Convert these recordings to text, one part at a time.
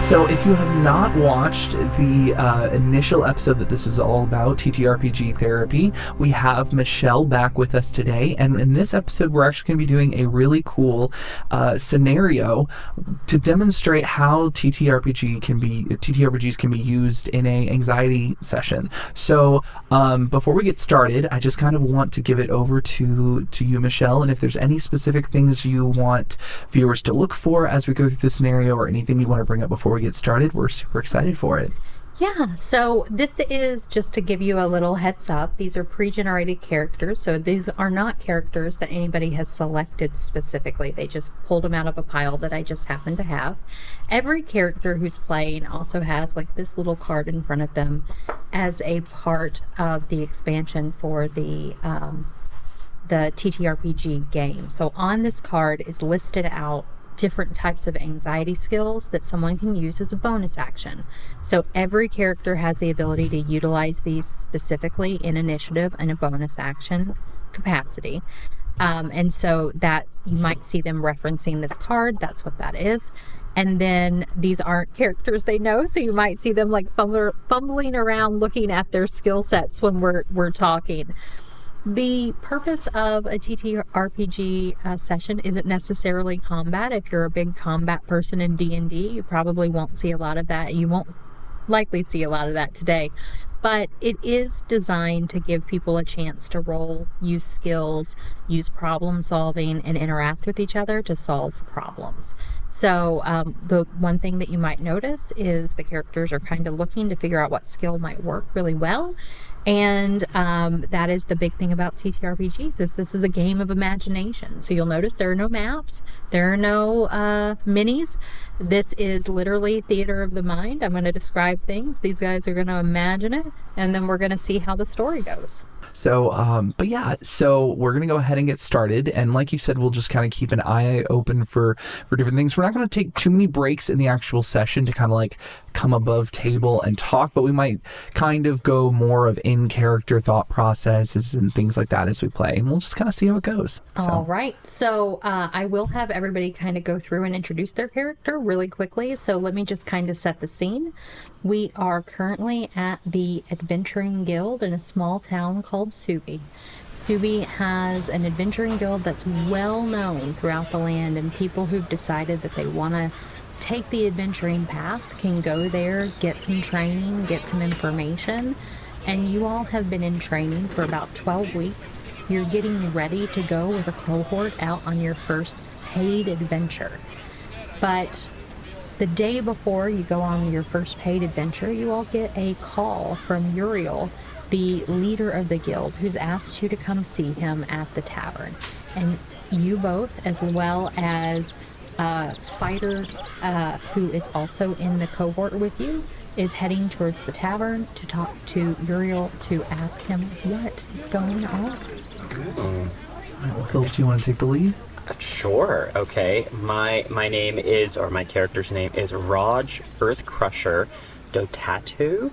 So if you have not watched the initial episode that this is all about, TTRPG therapy, we have Michelle back with us today. And in this episode, we're actually going to be doing a really cool scenario to demonstrate how TTRPGs can be used in a anxiety session. So before we get started, I just kind of want to give it over to you, Michelle. And if there's any specific things you want viewers to look for as we go through the scenario, or anything you want to bring up before we get started, we're super excited for it. Yeah, so this is just to give you a little heads up. These are pre-generated characters, so these are not characters that anybody has selected specifically. They just pulled them out of a pile that I just happen to have. Every character who's playing also has like this little card in front of them as a part of the expansion for the TTRPG game. So on this card is listed out different types of anxiety skills that someone can use as a bonus action. So every character has the ability to utilize these specifically in initiative and a bonus action capacity. And so that you might see them referencing this card. That's what that is. And then these aren't characters they know, so you might see them like fumbling around looking at their skill sets when we're talking. The purpose of a TTRPG session isn't necessarily combat. If you're a big combat person in D&D, you probably won't see a lot of that. You won't likely see a lot of that today. But it is designed to give people a chance to roll, use skills, use problem solving, and interact with each other to solve problems. So the one thing that you might notice is the characters are kind of looking to figure out what skill might work really well. And that is the big thing about TTRPGs, is this is a game of imagination. So you'll notice there are no maps, there are no minis. This is literally theater of the mind. I'm going to describe things. These guys are going to imagine it, and then we're going to see how the story goes. So, so we're going to go ahead and get started. And like you said, we'll just kind of keep an eye open for different things. We're not going to take too many breaks in the actual session to kind of like come above table and talk, but we might kind of go more of in-character thought processes and things like that as we play. And we'll just kind of see how it goes. All right. So I will have everybody kind of go through and introduce their character really quickly. So let me just kind of set the scene. We are currently at the Adventuring Guild in a small town called Subi. Subi has an adventuring guild that's well known throughout the land, and people who've decided that they want to take the adventuring path can go there, get some training, get some information. And you all have been in training for about 12 weeks. You're getting ready to go with a cohort out on your first paid adventure. But the day before you go on your first paid adventure, you all get a call from Uriel, the leader of the guild, who's asked you to come see him at the tavern. And you both, as well as Fighter, who is also in the cohort with you, is heading towards the tavern to talk to Uriel to ask him what is going on. All right, well, Phil, do you want to take the lead? Sure. Okay. My name is, or my character's name is Raj Earthcrusher Dotatu.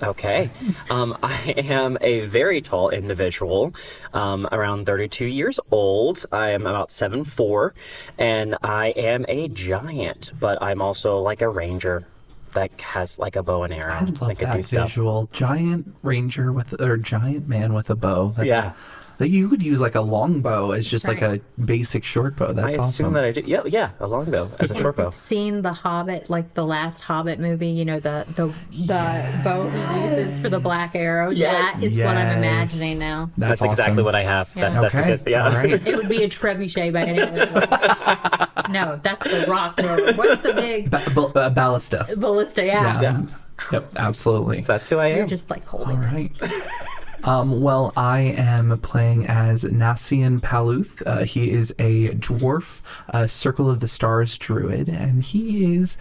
Okay. I am a very tall individual, around 32 years old. I am about 7'4", and I am a giant, but I'm also like a ranger that has like a bow and arrow. I love that visual. Giant ranger giant man with a bow. Yeah. Like you could use like a long bow as just like a basic short bow. That's awesome. I assume that I do. Yeah, a long bow as a short bow. I've seen The Hobbit, like the last Hobbit movie, you know, the bow he uses for the black arrow. Yes. That is what I'm imagining now. That's awesome. Exactly what I have. Yeah. That's a good, yeah. All right. It would be a trebuchet by any other way. No, that's the rock. What's the big? Ballista. Ballista, yeah. Yep, absolutely. That's who I am. You're just like holding All right. Well, I am playing as Nassian Paluth. He is a dwarf, Circle of the Stars druid, and he is,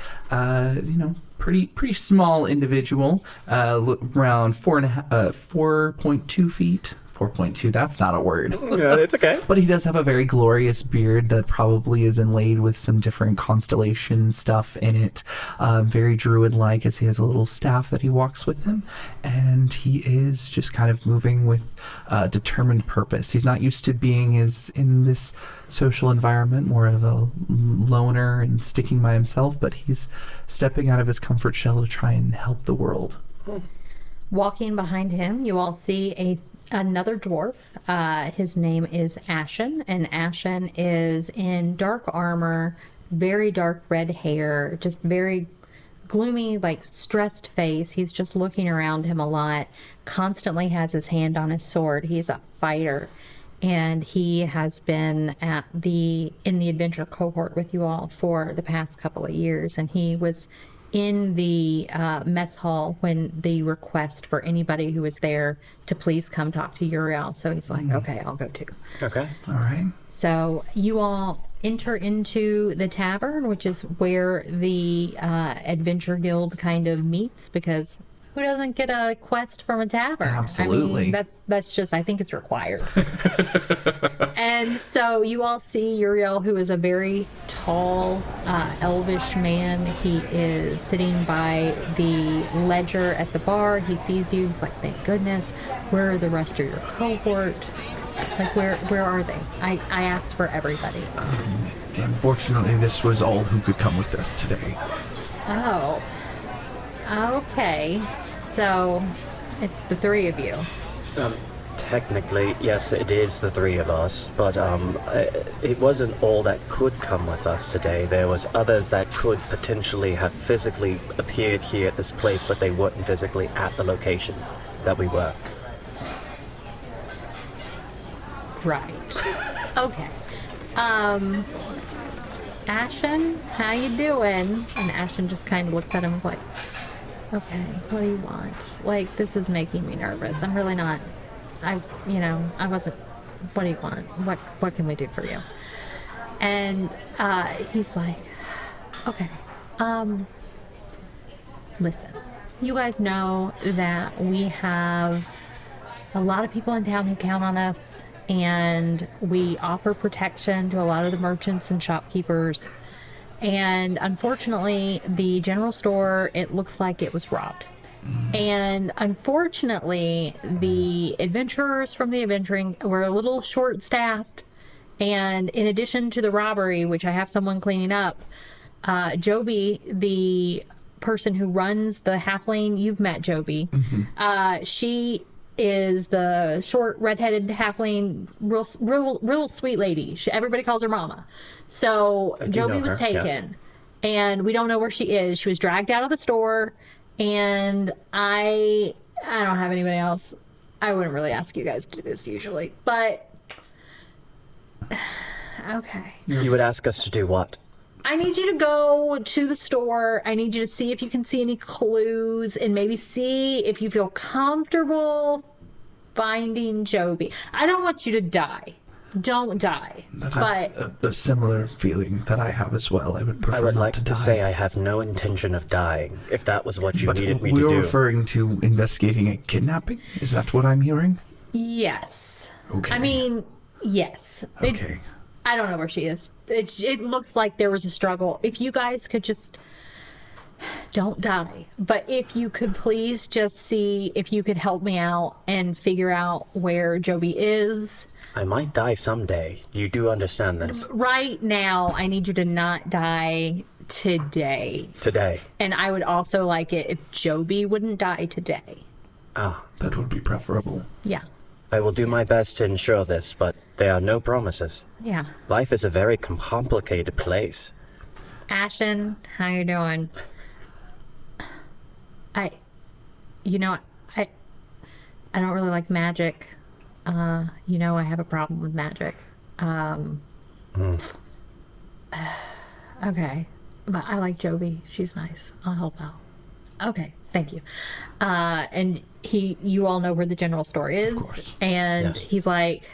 pretty small individual, around 4.2 feet, 4.2, that's not a word. Yeah, it's okay. But he does have a very glorious beard that probably is inlaid with some different constellation stuff in it. Very druid-like, as he has a little staff that he walks with him. And he is just kind of moving with determined purpose. He's not used to being in this social environment, more of a loner and sticking by himself, but he's stepping out of his comfort shell to try and help the world. Walking behind him, you all see another dwarf. His name is Ashen, and Ashen is in dark armor, very dark red hair, just very gloomy, like stressed face. He's just looking around him a lot, constantly has his hand on his sword. He's a fighter, and he has been in the adventure cohort with you all for the past couple of years, and he was in the mess hall when the request for anybody who was there to please come talk to Uriel. So he's like, okay, I'll go too. Okay. All right. So you all enter into the tavern, which is where the Adventure Guild kind of meets, because who doesn't get a quest from a tavern? Absolutely. I mean, that's just, I think it's required. And so you all see Uriel, who is a very tall, elvish man. He is sitting by the ledger at the bar. He sees you. He's like, thank goodness. Where are the rest of your cohort? Like, where are they? I asked for everybody. Unfortunately, this was all who could come with us today. Oh. Okay. So, it's the three of you. Technically, yes, it is the three of us, but it wasn't all that could come with us today. There was others that could potentially have physically appeared here at this place, but they weren't physically at the location that we were. Right. Okay. Ashen, how you doing? And Ashen just kind of looks at him and is like, okay, what do you want? Like, this is making me nervous. I'm really not, I wasn't, what do you want? What can we do for you? And he's like, okay, listen, you guys know that we have a lot of people in town who count on us, and we offer protection to a lot of the merchants and shopkeepers. And unfortunately, the general store, it looks like it was robbed. And unfortunately, the adventurers from the adventuring were a little short-staffed. And in addition to the robbery, which I have someone cleaning up, Joby, the person who runs the halfling, you've met Joby. She is the short, redheaded halfling, real sweet lady. Everybody calls her Mama. So Joby was taken, yes. And we don't know where she is. She was dragged out of the store, and I don't have anybody else. I wouldn't really ask you guys to do this usually, but okay. You would ask us to do what? I need you to go to the store. I need you to see if you can see any clues, and maybe see if you feel comfortable finding Joby. I don't want you to die. Don't die. That is a similar feeling that I have as well. I would prefer I would not like to to die. say I have no intention of dying, if that was what you needed me to we do. were referring to investigating a kidnapping? Is that what I'm hearing? Yes. Okay. I mean, yes. Okay. I don't know where she is. It looks like there was a struggle. If you guys could just don't die, but if you could please just see if you could help me out and figure out where Joby is. I might die someday. You do understand this. Right now, I need you to not die today. Today. And I would also like it if Joby wouldn't die today. Ah. That would be preferable. Yeah. I will do my best to ensure this, but there are no promises. Yeah. Life is a very complicated place. Ashen, how you doing? I don't really like magic. I have a problem with magic. Okay. But I like Joby. She's nice. I'll help out. Okay, thank you. And you all know where the general store is. Of course. And Yes. he's like,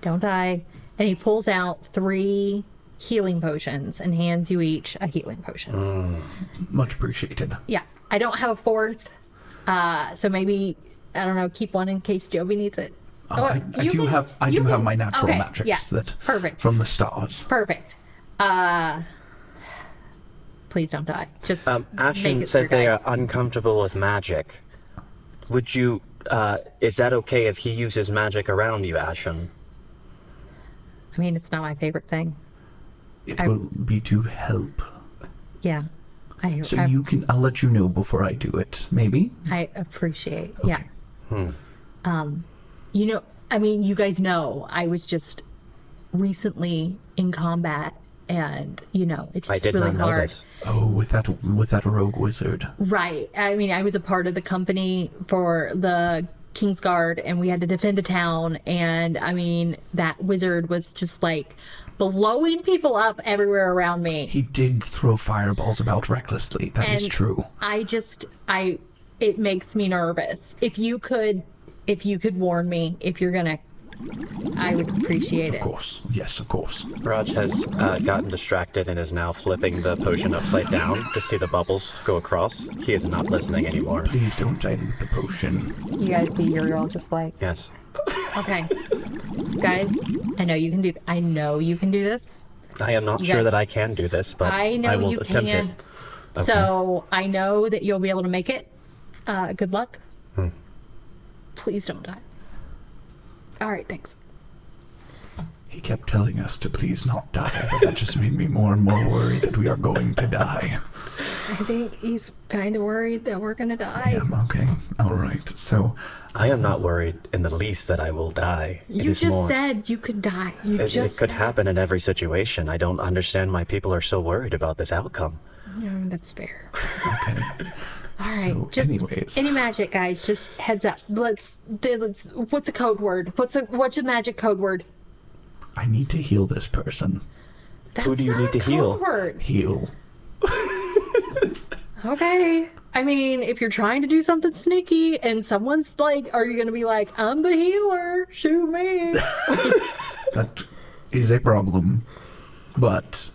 don't die. And he pulls out 3 healing potions and hands you each a healing potion. Much appreciated. Yeah. I don't have a 4th. So maybe I don't know, keep one in case Jovi needs it. Oh, I do have my natural magics that perfect. from the stars. Perfect. Please don't die. Just Ashen said they are uncomfortable with magic. Would you, is that okay if he uses magic around you, Ashen? I mean, it's not my favorite thing. It will be to help. Yeah. I'll let you know before I do it, maybe? I appreciate, Okay. yeah. You know, I mean, you guys know, I was just recently in combat, and, you know, it's just really hard. This. Oh, with that rogue wizard. Right. I mean, I was a part of the company for the Kingsguard, and we had to defend a town, and I mean, that wizard was just like blowing people up everywhere around me. He did throw fireballs about recklessly. That is true. It makes me nervous. If you could warn me if you're gonna, I would appreciate it. Of course. Yes, of course. Raj has gotten distracted and is now flipping the potion upside down to see the bubbles go across. He is not listening anymore. Please don't dilute the potion. You guys see Uriel just like, Yes. okay. Guys, I know you can do this. I am not sure that I can do this, but I know I will you attempt can. it. Okay. So I know that you'll be able to make it. Good luck. Please don't die. All right, thanks. He kept telling us to please not die, but that just made me more and more worried that we are going to die. I think he's kind of worried that we're going to die. Yeah, okay. All right. So I am not worried in the least that I will die. You just said you could die. It could happen in every situation. I don't understand why people are so worried about this outcome. That's fair. okay. All right. So, just anyways. any magic, guys. Just heads up. Let's. What's a code word? What's a magic code word? I need to heal this person. That's Who do you not need to a code heal? Word. Heal. Okay. I mean, if you're trying to do something sneaky and someone's like, are you going to be like, I'm the healer, shoot me? That is a problem. But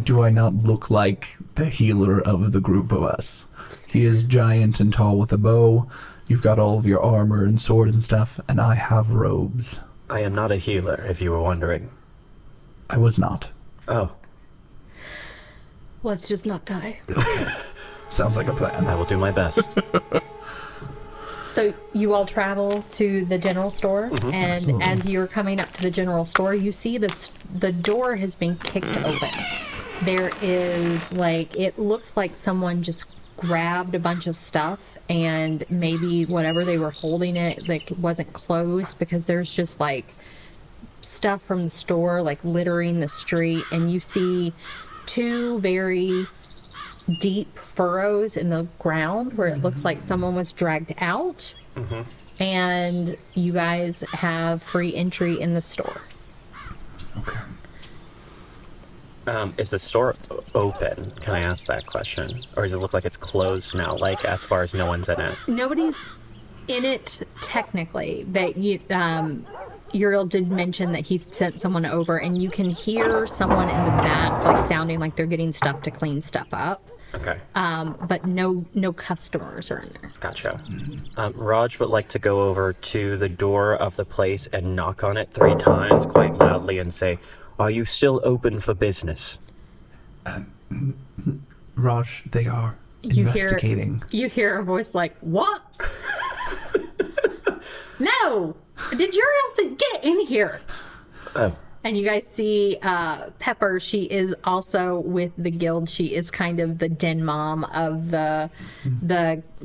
do I not look like the healer of the group of us? He is giant and tall with a bow. You've got all of your armor and sword and stuff, and I have robes. I am not a healer, if you were wondering. I was not. Oh, Let's just not die. Sounds like a plan. I will do my best. So you all travel to the general store, and Absolutely. as you're coming up to the general store, you see the door has been kicked open. There is it looks like someone just grabbed a bunch of stuff, and maybe whatever they were holding it wasn't closed, because there's just stuff from the store littering the street, and you see two very deep furrows in the ground where it looks like someone was dragged out. And you guys have free entry in the store. Okay. Is the store open? Can I ask that question? Or does it look like it's closed now, as far as no one's in it? Nobody's in it technically. That Uriel did mention that he sent someone over, and you can hear someone in the back sounding like they're getting stuff to clean stuff up. Okay. But no customers are in there. Gotcha. Raj would like to go over to the door of the place and knock on it 3 times quite loudly and say, "Are you still open for business?" Raj, they are You investigating. You hear a voice like, "What?" No! Did Uriel say, "Get in here"? Oh. And you guys see Pepper. She is also with the guild. She is kind of the den mom of the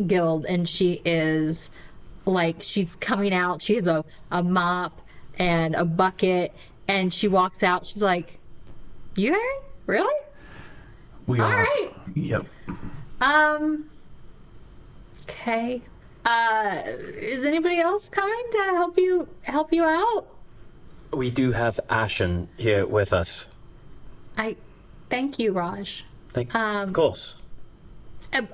guild, and she is she's coming out. She has a mop and a bucket, and she walks out. She's like, "You Harry? Really? We All are. right. Yep. Okay. Is anybody else coming to help you out?" We do have Ashen here with us. Thank you, Raj. Of course.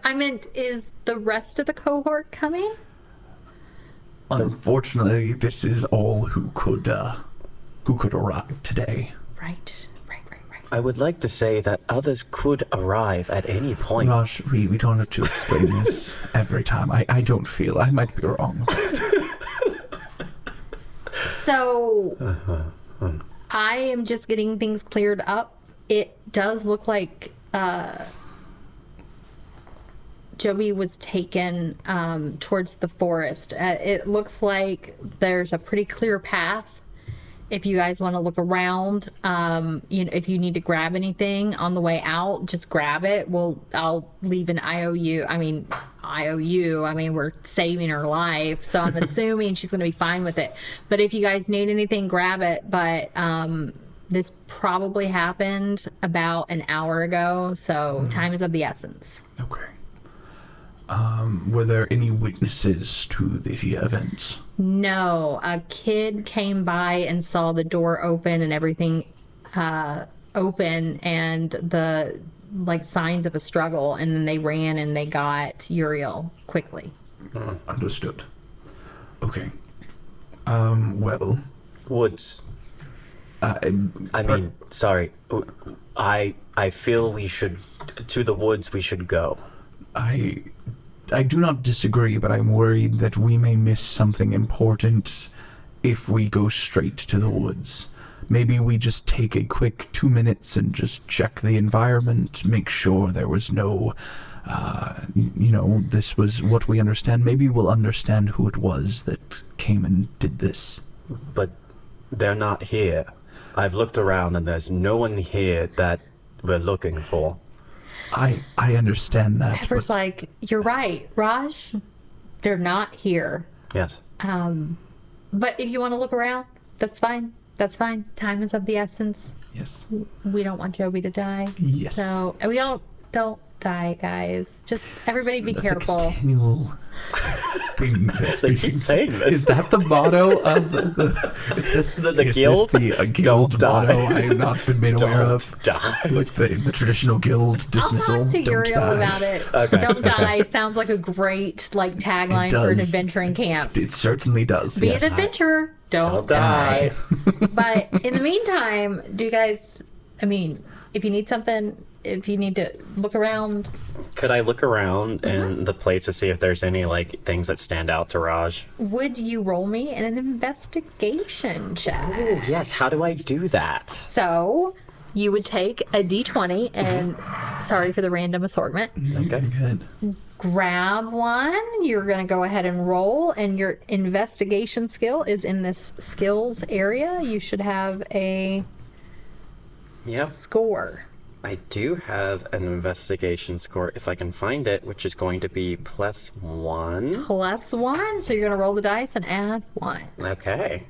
I meant, is the rest of the cohort coming? Unfortunately, this is all who could arrive today. Right. I would like to say that others could arrive at any point. Raj, we don't have to explain this every time. I don't feel. I might be wrong. So, I am just getting things cleared up. It does look like Joby was taken towards the forest. It looks like there's a pretty clear path. If you guys want to look around, if you need to grab anything on the way out, just grab it. I'll leave an IOU. I mean, we're saving her life, so I'm assuming she's going to be fine with it. But if you guys need anything, grab it. But this probably happened about an hour ago, so time is of the essence. Okay. Were there any witnesses to the events? No, a kid came by and saw the door open and everything open and the signs of a struggle, and then they ran and they got Uriel quickly. Understood. Okay. Well. Woods. Sorry. I feel we should, to the woods we should go. I do not disagree, but I'm worried that we may miss something important if we go straight to the woods. Maybe we just take a quick 2 minutes and just check the environment, make sure there was no, this was what we understand. Maybe we'll understand who it was that came and did this. But they're not here. I've looked around and there's no one here that we're looking for. I understand that. Pepper's like, you're right, Raj. They're not here. Yes. But if you want to look around, that's fine. That's fine. Time is of the essence. Yes. We don't want Joby to die. Yes. So we don't die, guys. Just everybody be careful. A continual thing that's They keep saying this. Is that the motto of the? Is this the is guild? This the guild Don't motto die. I have not been made aware of? Die. Like the traditional guild dismissal. I'll talk to Don't Uriel die. about it. Okay. Don't die sounds like a great tagline for an does. adventuring camp. It certainly does. Be yes. an adventurer. Don't die. But in the meantime, do you guys? If you need something, if you need to look around. Could I look around in the place to see if there's any things that stand out to Raj? Would you roll me an investigation check? Oh, yes. How do I do that? So you would take a d20 and sorry for the random assortment. Okay. Good. Grab one. You're going to go ahead and roll, and your investigation skill is in this skills area. You should have a Yep. score. I do have an investigation score if I can find it, which is going to be +1. +1. So you're going to roll the dice and add 1. Okay.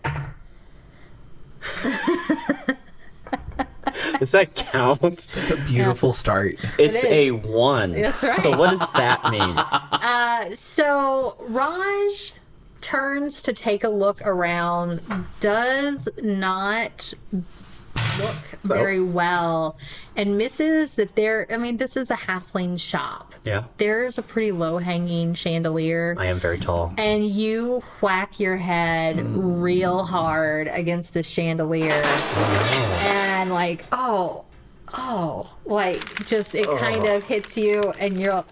Does that count? It's a beautiful start. It's is. a 1. That's right. So what does that mean? So Raj turns to take a look around, does not look very well, and misses that this is a halfling shop. Yeah. There's a pretty low-hanging chandelier. I am very tall. And you whack your head real hard against the chandelier. And it kind of hits you, and you're.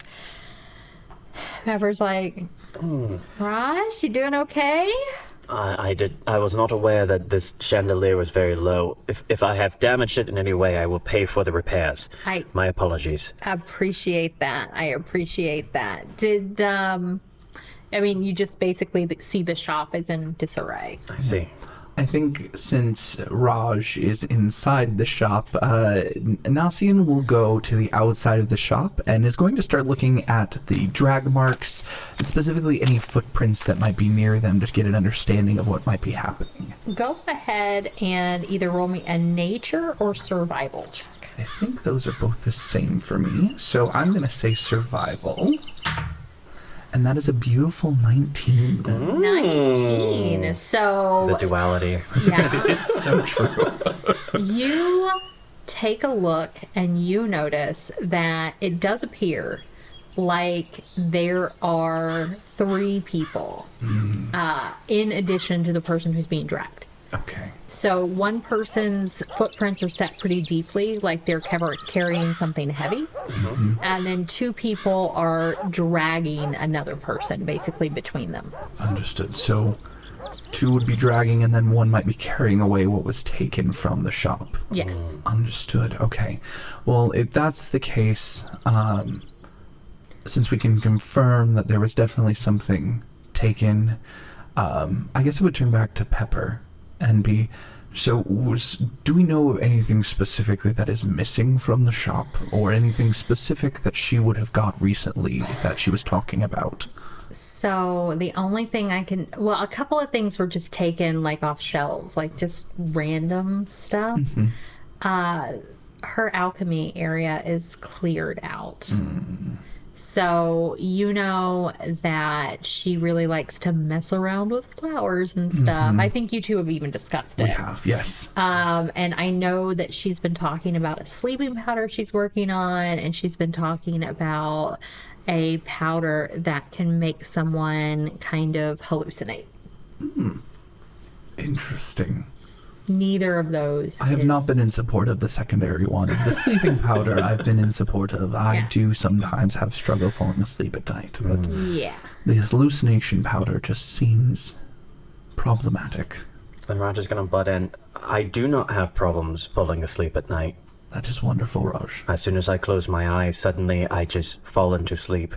Pepper's like, Raj, you doing okay? I was not aware that this chandelier was very low. If I have damaged it in any way, I will pay for the repairs. My apologies. Appreciate that. I appreciate that. Did you just basically see the shop is in disarray. I see. I think since Raj is inside the shop, Nasian will go to the outside of the shop and is going to start looking at the drag marks and specifically any footprints that might be near them to get an understanding of what might be happening. Go ahead and either roll me a nature or survival check. I think those are both the same for me, so I'm going to say survival. And that is a beautiful 19. 19. So The duality. yeah. It's so true. You take a look and you notice that it does appear like there are 3 people in addition to the person who's being dragged. Okay. So one person's footprints are set pretty deeply, like they're carrying something heavy. And then two people are dragging another person, basically between them. Understood. So 2 would be dragging, and then 1 might be carrying away what was taken from the shop. Yes. Understood. Okay. Well, if that's the case, since we can confirm that there was definitely something taken, I guess it would turn back to Pepper and be... So, do we know of anything specifically that is missing from the shop, or anything specific that she would have got recently that she was talking about? So the only thing well, a couple of things were just taken like off shelves, like just random stuff. Her alchemy area is cleared out. So you know that she really likes to mess around with flowers and stuff. I think you two have even discussed it. We have, yes. And I know that she's been talking about a sleeping powder she's working on, and she's been talking about a powder that can make someone kind of hallucinate. Interesting. Neither of those. I have not been in support of the secondary one. The sleeping powder I've been in support of. I Yeah. do sometimes have struggle falling asleep at night, but Yeah. the hallucination powder just seems problematic. And Roger's gonna butt in. I do not have problems falling asleep at night. That is wonderful, Raj. As soon as I close my eyes, suddenly I just fall into sleep.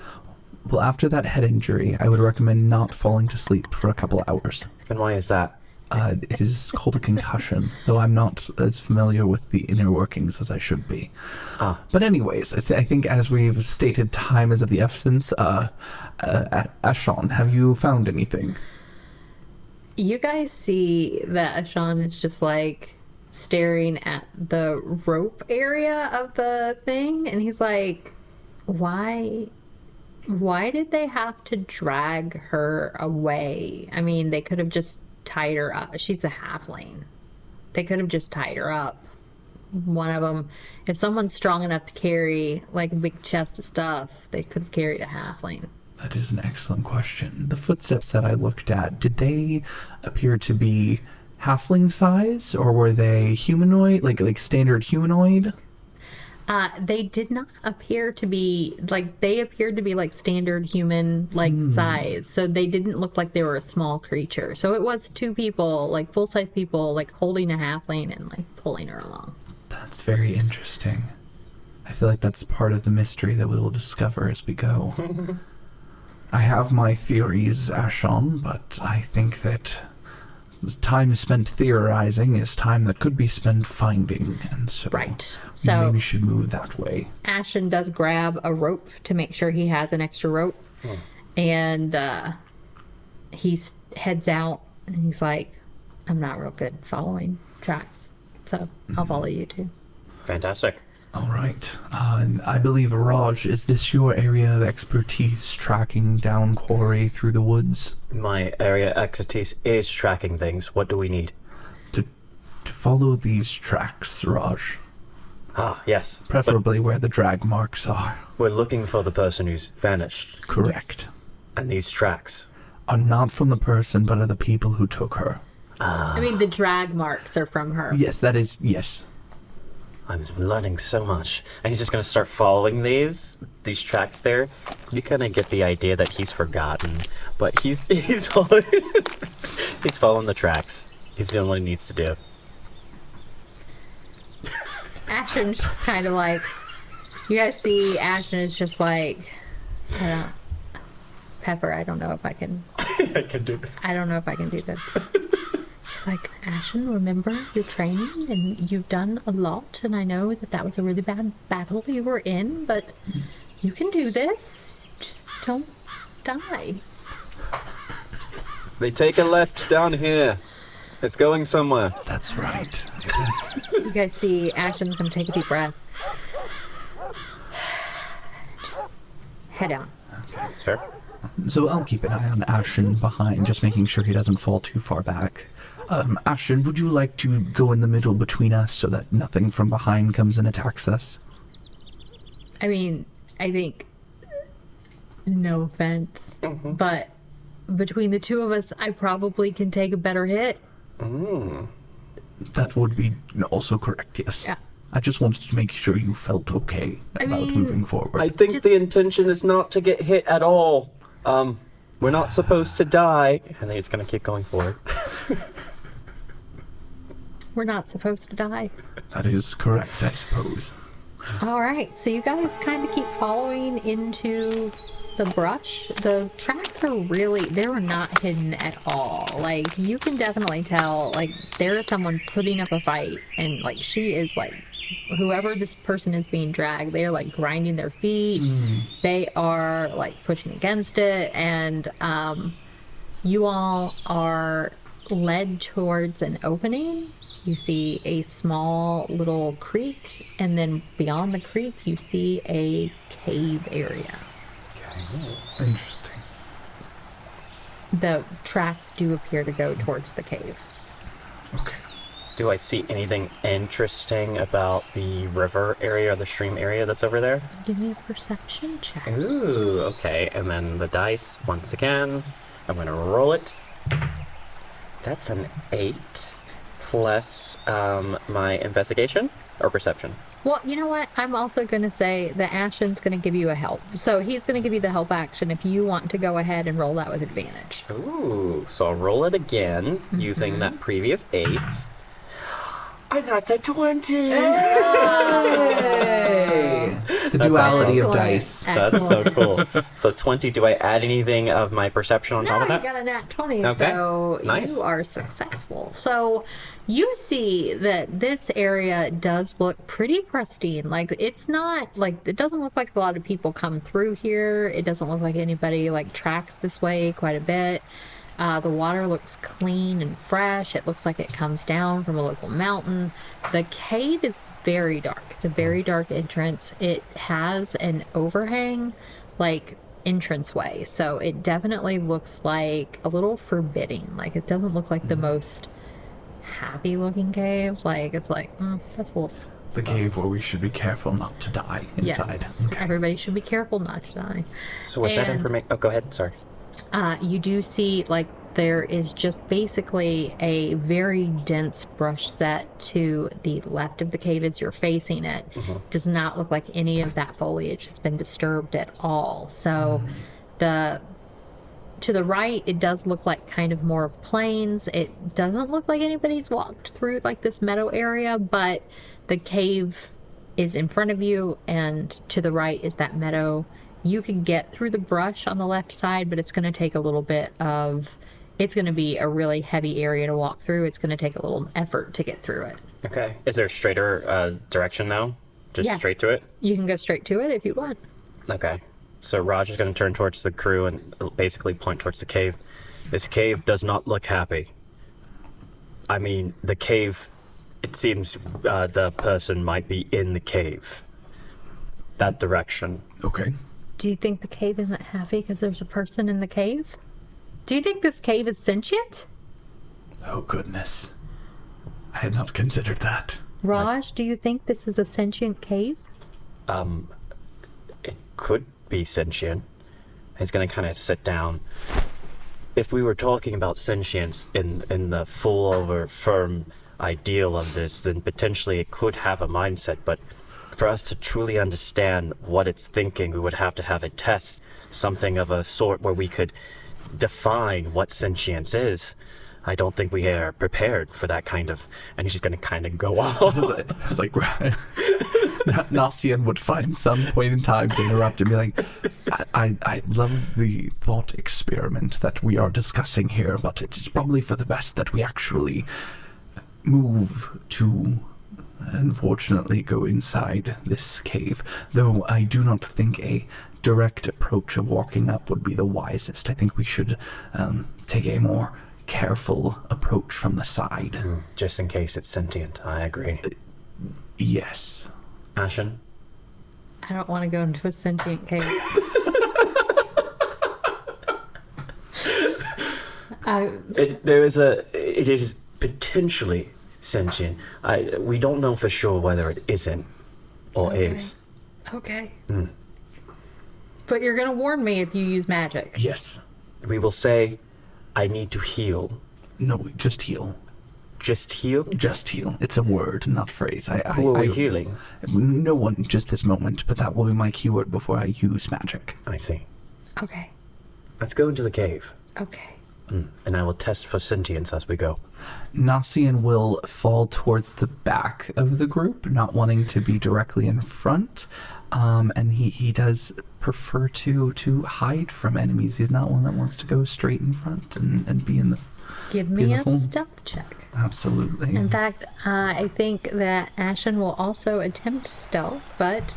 Well, after that head injury, I would recommend not falling to sleep for a couple hours. And why is that? It is called a concussion, though I'm not as familiar with the inner workings as I should be. But anyways, I think as we've stated, time is of the essence. Ashon, have you found anything? You guys see that Ashan is just like staring at the rope area of the thing, and he's like, why did they have to drag her away? I mean, they could have just tied her up. She's a halfling. They could have just tied her up. One of them, if someone's strong enough to carry like a big chest of stuff, they could have carried a halfling. That is an excellent question. The footsteps that I looked at, did they appear to be halfling size, or were they humanoid, like standard humanoid? They did not appear to be like, they appeared to be like standard human like size. So they didn't look like they were a small creature. So it was two people, like full size people, like holding a halfling and like pulling her along. That's very interesting. I feel like that's part of the mystery that we will discover as we go. I have my theories, Ashon, but I think that time spent theorizing is time that could be spent finding, and so Right. we So maybe should move that way. Ashen does grab a rope to make sure he has an extra rope. And he heads out and he's like, I'm not real good following tracks. So I'll follow you too. Fantastic. All right. And I believe, Raj, is this your area of expertise, tracking down quarry through the woods? My area expertise is tracking things. What do we need? To follow these tracks, Raj. Ah, yes. Preferably where the drag marks are. But we're looking for the person who's vanished. Correct. And these tracks. Are not from the person, but are the people who took her. I mean, the drag marks are from her. Yes, that is, yes. I'm learning so much. And he's just going to start following these tracks there. You kind of get the idea that he's forgotten. But he's following, he's following the tracks. He's doing what he needs to do. Ashen's just kind of like, you guys see Ashen is just like, Pepper, I don't know if I can. I can do this. I don't know if I can do this. She's like, Ashen, remember your training, and you've done a lot, and I know that was a really bad battle you were in, but you can do this. Just don't die. They take a left down here. It's going somewhere. That's right. You guys see Ashen's gonna take a deep breath. Just head on. That's fair. So I'll keep an eye on Ashen behind, just making sure he doesn't fall too far back. Ashen, would you like to go in the middle between us so that nothing from behind comes and attacks us? I mean, I think, no offense, but between the two of us, I probably can take a better hit. That would be also correct, yes. Yeah. I just wanted to make sure you felt okay about moving forward. I think the intention is not to get hit at all. We're not supposed to die. And then he's going to keep going forward. We're not supposed to die. That is correct, I suppose. All right, so you guys kind of keep following into the brush. The tracks are they're not hidden at all. Like, you can definitely tell, like, there is someone putting up a fight, and, like, she is, like, whoever this person is being dragged, they are, like, grinding their feet. They are, like, pushing against it, and you all are led towards an opening. You see a small little creek, and then beyond the creek, you see a cave area. Okay. Interesting. The tracks do appear to go towards the cave. Okay. Do I see anything interesting about the river area or the stream area that's over there? Give me a perception check. Ooh, okay. And then the dice, once again, I'm going to roll it. That's an 8 plus my investigation or perception. Well, you know what? I'm also going to say that Ashen's going to give you a help. So he's going to give you the help action if you want to go ahead and roll that with advantage. Ooh, so I'll roll it again using that previous 8. And that's a 20! Hey! The duality of dice. That's so cool. So 20, do I add anything of my perception on top No, of you that? got a nat 20, Okay, so nice. you are successful. So you see that this area does look pretty pristine. Like, it's not, like, it doesn't look like a lot of people come through here. It doesn't look like anybody, like, tracks this way quite a bit. The water looks clean and fresh. It looks like it comes down from a local mountain. The cave is very dark. It's a very dark entrance. It has an overhang, like, entranceway. So it definitely looks like a little forbidding. Like, it doesn't look like the most happy looking cave. Like, it's like, that's a little... The cave where we should be careful not to die inside. Yes. Okay. Everybody should be careful not to die. So with that And- information... Oh, go ahead. Sorry. You do see, like, there is just basically a very dense brush set to the left of the cave as you're facing it. Does not look like any of that foliage has been disturbed at all. So to the right, it does look like kind of more of plains. It doesn't look like anybody's walked through, like, this meadow area, but the cave is in front of you, and to the right is that meadow. You can get through the brush on the left side, but it's going to take a little bit of... It's going to be a really heavy area to walk through. It's going to take a little effort to get through it. Okay. Is there a straighter direction now? Just Yeah. straight to it? You can go straight to it if you want. Okay. So Raj is going to turn towards the crew and basically point towards the cave. This cave does not look happy. I mean, the cave... It seems the person might be in the cave. That direction. Okay. Do you think the cave isn't happy because there's a person in the cave? Do you think this cave is sentient? Oh, goodness. I had not considered that. Raj, do you think this is a sentient cave? It could be sentient. He's going to kind of sit down. If we were talking about sentience in the full over firm ideal of this, then potentially it could have a mindset, but for us to truly understand what it's thinking, we would have to have a test, something of a sort where we could define what sentience is. I don't think we are prepared for that kind of... And he's just going to kind of go off. I was like, Nasian would find some point in time to interrupt and be like, I love the thought experiment that we are discussing here, but it is probably for the best that we actually move to, unfortunately, go inside this cave. Though I do not think a direct approach of walking up would be the wisest. I think we should take a more careful approach from the side. Just in case it's sentient, I agree. Yes. Ashen? I don't want to go into a sentient cave. It is potentially sentient. We don't know for sure whether it isn't or is. Okay. But you're going to warn me if you use magic. Yes. We will say, I need to heal. No, just heal. Just heal? Just heal. It's a word, not a phrase. Who are we healing? No one just this moment, but that will be my keyword before I use magic. I see. Okay. Let's go into the cave. Okay. And I will test for sentience as we go. Nasian will fall towards the back of the group, not wanting to be directly in front. And he does prefer to hide from enemies. He's not one that wants to go straight in front and be in the... Give me a Beautiful. stealth check. Absolutely. In fact, I think that Ashen will also attempt stealth, but...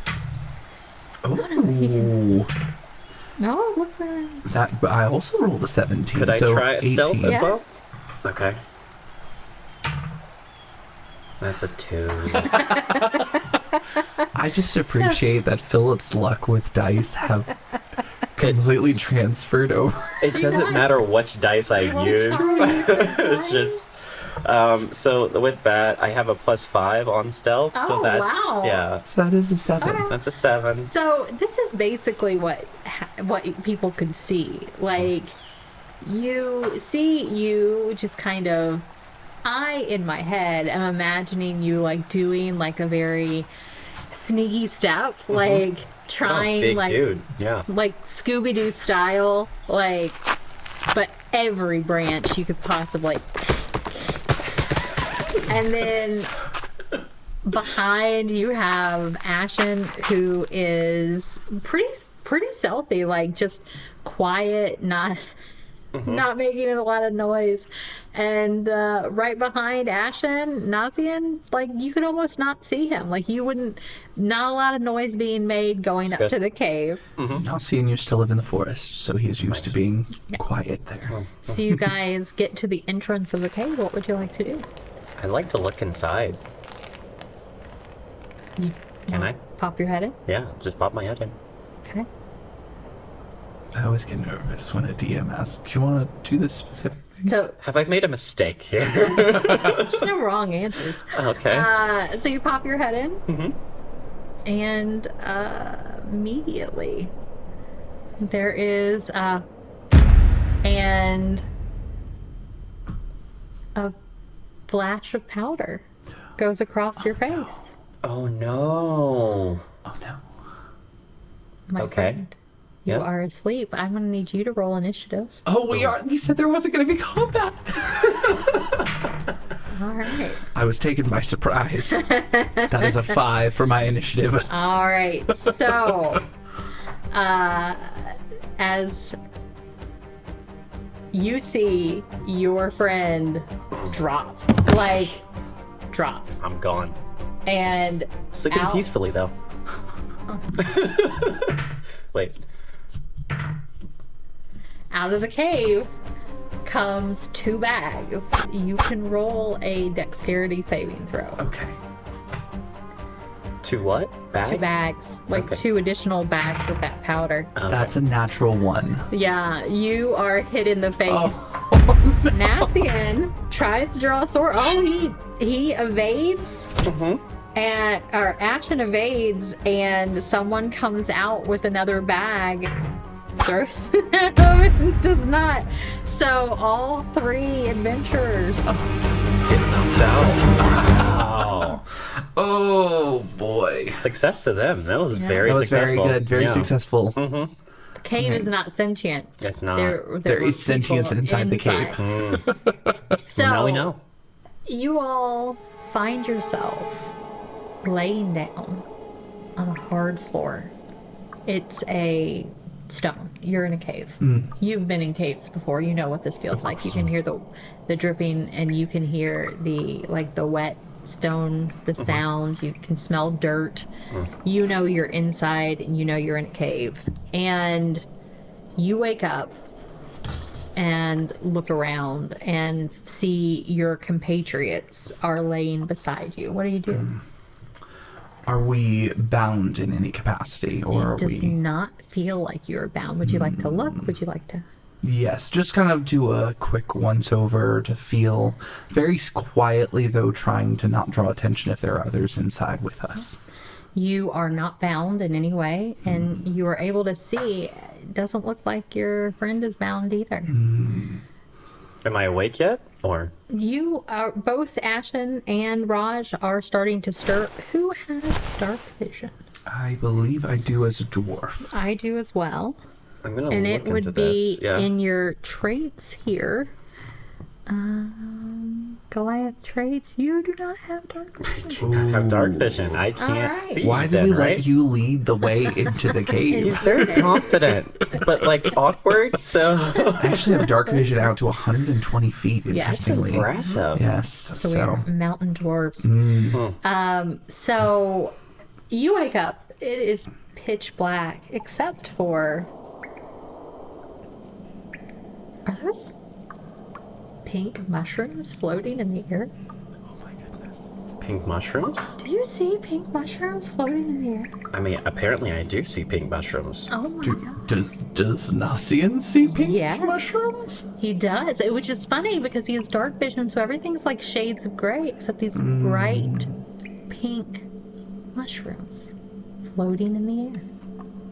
Oh, Oh, look at that. that I also rolled a 17. Could I so try a 18. stealth as well? Yes. Okay. That's a 2. I just appreciate that Philip's luck with dice have completely transferred over. It doesn't matter which dice I use. It's just... so with that, I have a +5 on stealth. So Oh, that's... wow. Yeah. So that is a 7. Okay. That's a 7. So this is basically what people could see. Like, you see you just kind of... I, in my head, am imagining you, like, doing, like, a very sneaky step. Like, trying, Big like... dude. Yeah. Like, Scooby-Doo style. Like, but every branch you could possibly... And then behind you have Ashen, who is pretty stealthy, like just quiet, not making a lot of noise. And right behind Ashen, Nazian, like you could almost not see him. Like you wouldn't, not a lot of noise being made going up good. to the cave. Nasian used to live in the forest, so he is used to being quiet there. So you guys get to the entrance of the cave. What would you like to do? I'd like to look inside. Can I? Pop your head in? Yeah, just pop my head in. Okay. I always get nervous when a DM asks, "Do you want to do this specifically?" So Have I made a mistake here? there's no wrong answers. Okay. So you pop your head in, and immediately there is and a flash of powder goes across your face. Oh no. Oh no. My Okay. friend, you Yep. are asleep. I'm going to need you to roll initiative. Oh, we are. You said there wasn't going to be combat. All right. I was taken by surprise. That is a 5 for my initiative. All right. So, as you see your friend drop, I'm gone. and Sleeping out- peacefully though. Wait. out of the cave comes 2 bags. You can roll a dexterity saving throw. Okay. 2 what? Bags? 2 bags, like Okay. 2 additional bags of that powder. Okay. That's a natural 1. Yeah, you are hit in the face. Oh. Nassian tries to draw a sword. Oh, he evades. And or Ashen evades, and someone comes out with another bag. Throws does not. So all 3 adventurers. Get knocked out. Wow. Oh boy. Success to them. That was very That was successful. very good. Very Yeah. successful. The cave is not sentient. It's not. There There were is sentience people inside the cave. So Now we know. you all find yourself laying down on a hard floor. It's a stone. You're in a cave. You've been in caves before. You know what this feels like. You can hear the dripping, and you can hear the wet stone, the sound. You can smell dirt. You know you're inside, and you know you're in a cave. And you wake up and look around and see your compatriots are laying beside you. What do you do? Are we bound in any capacity, or are It does we? not feel like you're bound. Would you like to look? Would you like to? Yes, just kind of do a quick once-over to feel very quietly, though, trying to not draw attention if there are others inside with us. You are not bound in any way, and you are able to see. It doesn't look like your friend is bound either. Am I awake yet? Or You are both Ashen and Raj are starting to stir. Who has dark vision? I believe I do as a dwarf. I do as well. I'm gonna And look it into would be this. Yeah. in your traits here. Goliath traits. You do not have dark vision. Do not have dark vision. I can't Alright. see. Why did then, we right? let you lead the way into the cave? He's very confident, but like awkward. So I actually have dark vision out to 120 feet, Yes. interestingly. impressive. Yes. So we are mountain dwarves. So you wake up. It is pitch black, except for. Are those pink mushrooms floating in the air? Pink mushrooms? Do you see pink mushrooms floating in the air? I mean, apparently I do see pink mushrooms. Oh my god. Does Nasian see pink Yes. mushrooms? He does, which is funny because he has dark vision, so everything's like shades of gray except these bright pink mushrooms floating in the air.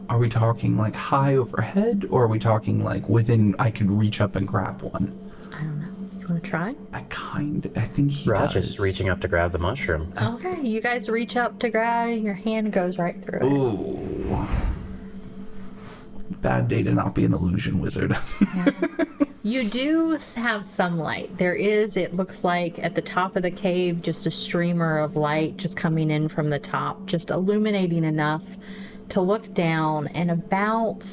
Are we talking like high overhead, or are we talking like within? I could reach up and grab one. I don't know. You want to try? I think he Raj does. is reaching up to grab the mushroom. Okay, you guys reach up to grab, your hand goes right through it. Ooh. Bad day to not be an illusion wizard. You do have some light. There is, it looks like at the top of the cave, just a streamer of light just coming in from the top, just illuminating enough to look down, and about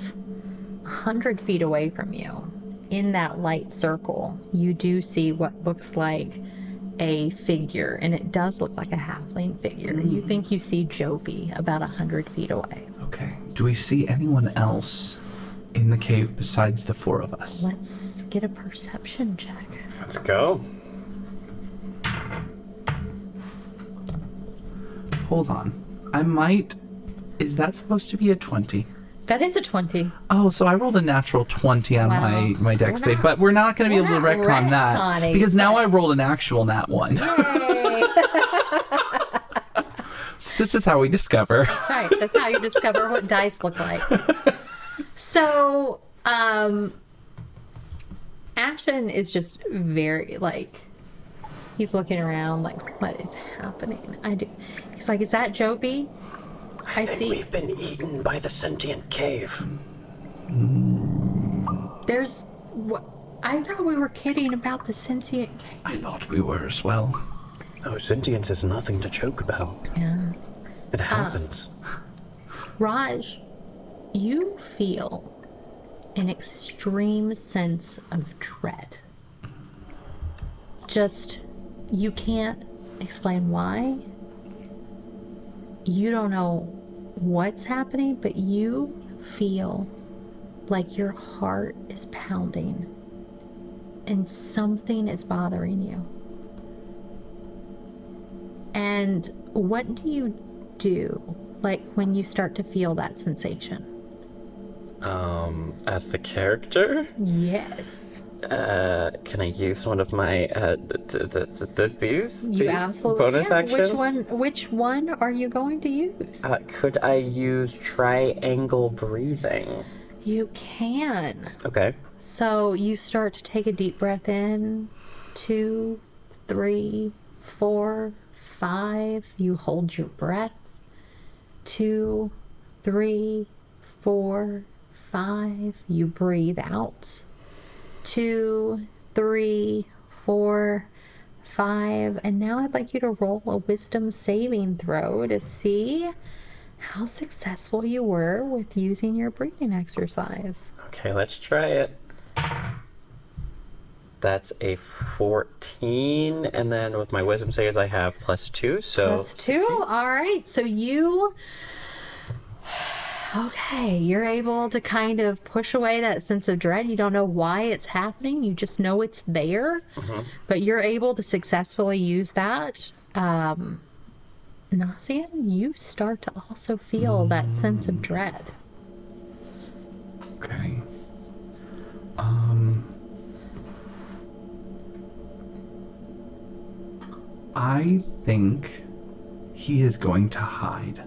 100 feet away from you, in that light circle, you do see what looks like a figure, and it does look like a halfling figure. You think you see Joby about 100 feet away. Okay. Do we see anyone else in the cave besides the four of us? Let's get a perception check. Let's go. Hold on. I might. Is that supposed to be a 20? That is a 20. Oh, so I rolled a natural 20 on Wow. my dex We're save, not- but we're not going to be we're able to not retcon that retconning, because now but- I rolled an actual nat 1. Yay! So this is how we discover. That's right. That's how you discover what dice look like. So, Ashen is just very like, he's looking around like, what is happening? He's like, is that Joby? I think see. we've been eaten by the sentient cave. There's. What? I thought we were kidding about the sentient cave. I thought we were as well. Oh, sentience is nothing to joke about. Yeah. It happens. Raj, you feel an extreme sense of dread. Just, you can't explain why. You don't know what's happening, but you feel like your heart is pounding and something is bothering you. And what do you do, like, when you start to feel that sensation? As the character, Yes. can I use one of my these You absolutely bonus can. actions? Which one are you going to use? Could I use triangle breathing? You can. Okay. So you start to take a deep breath in. 2, 3, 4, 5. You hold your breath. 2, 3, 4, 5. You breathe out. 2, 3, 4, 5. And now I'd like you to roll a wisdom saving throw to see how successful you were with using your breathing exercise. Okay, let's try it. That's a 14, and then with my wisdom saves I have +2, so +2. All right. So you. Okay, you're able to kind of push away that sense of dread. You don't know why it's happening. You just know it's there. But you're able to successfully use that. Nasian, you start to also feel that sense of dread. Okay. I think he is going to hide.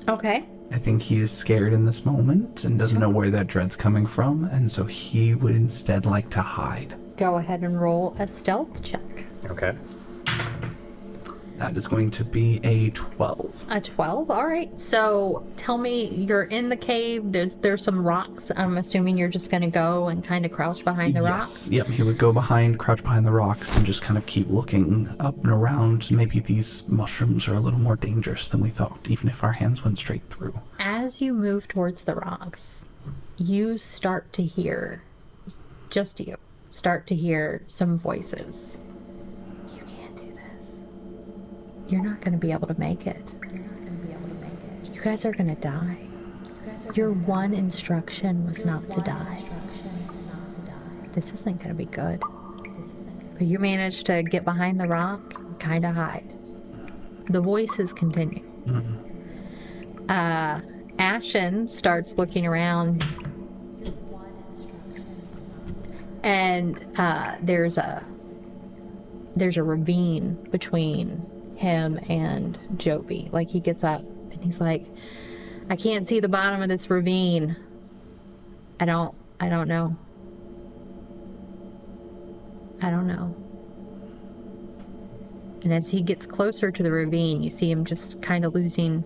Okay. I think he is scared in this moment and doesn't know where that dread's coming from, and so he would instead like to hide. Go ahead and roll a stealth check. Okay. That is going to be a 12. A 12? All right. So tell me, you're in the cave. There's some rocks. I'm assuming you're just going to go and kind of crouch behind the rocks? Yep, he would go crouch behind the rocks and just kind of keep looking up and around. Maybe these mushrooms are a little more dangerous than we thought, even if our hands went straight through. As you move towards the rocks, you start to hear, just you, start to hear some voices. You can't do this. You're not going to be able to make it. You guys are going to die. Your one instruction was not to die. This isn't going to be good. But you managed to get behind the rock and kind of hide. The voices continue. Ashen starts looking around, and there's a ravine between him and Joby. Like, he gets up and he's like, I can't see the bottom of this ravine. I don't know. And as he gets closer to the ravine, you see him just kind of losing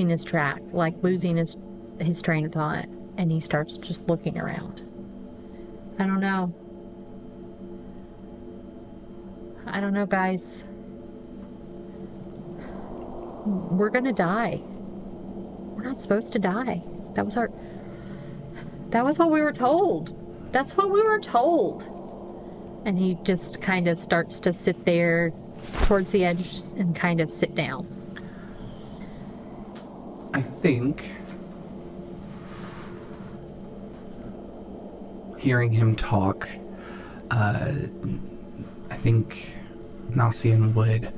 his track, like losing his train of thought, and he starts just looking around. I don't know, guys. We're gonna die. We're not supposed to die. That was what we were told. That's what we were told. And he just kind of starts to sit there towards the edge and kind of sit down. I think hearing him talk, I think Nasian would,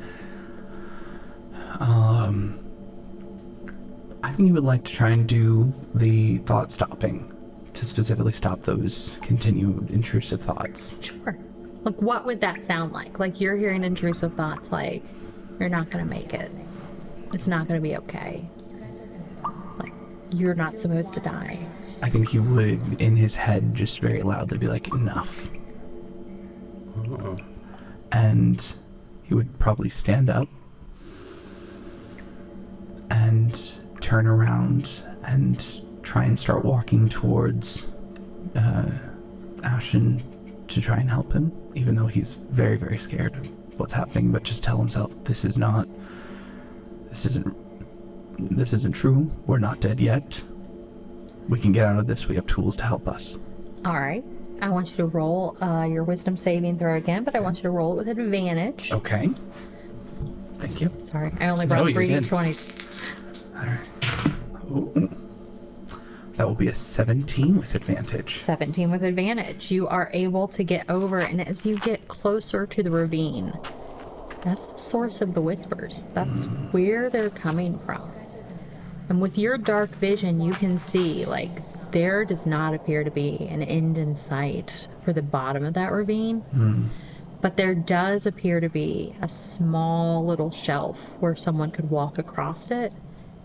I think he would like to try and do the thought stopping to specifically stop those continued intrusive thoughts. Sure. Like, what would that sound like? Like, you're hearing intrusive thoughts like, you're not going to make it. It's not going to be okay. Like, you're not supposed to die. I think he would, in his head, just very loudly be like, enough. And he would probably stand up and turn around and try and start walking towards Ashen to try and help him, even though he's very, very scared of what's happening, but just tell himself, this isn't true. We're not dead yet. We can get out of this. We have tools to help us. All right. I want you to roll your wisdom saving throw again, but I want you to roll it with advantage. Okay. Thank you. Sorry, I only brought 3 d20s. All right. Ooh. That will be a 17 with advantage. 17 with advantage. You are able to get over, and as you get closer to the ravine, that's the source of the whispers. That's where they're coming from. And with your dark vision, you can see, like, there does not appear to be an end in sight for the bottom of that ravine. But there does appear to be a small little shelf where someone could walk across it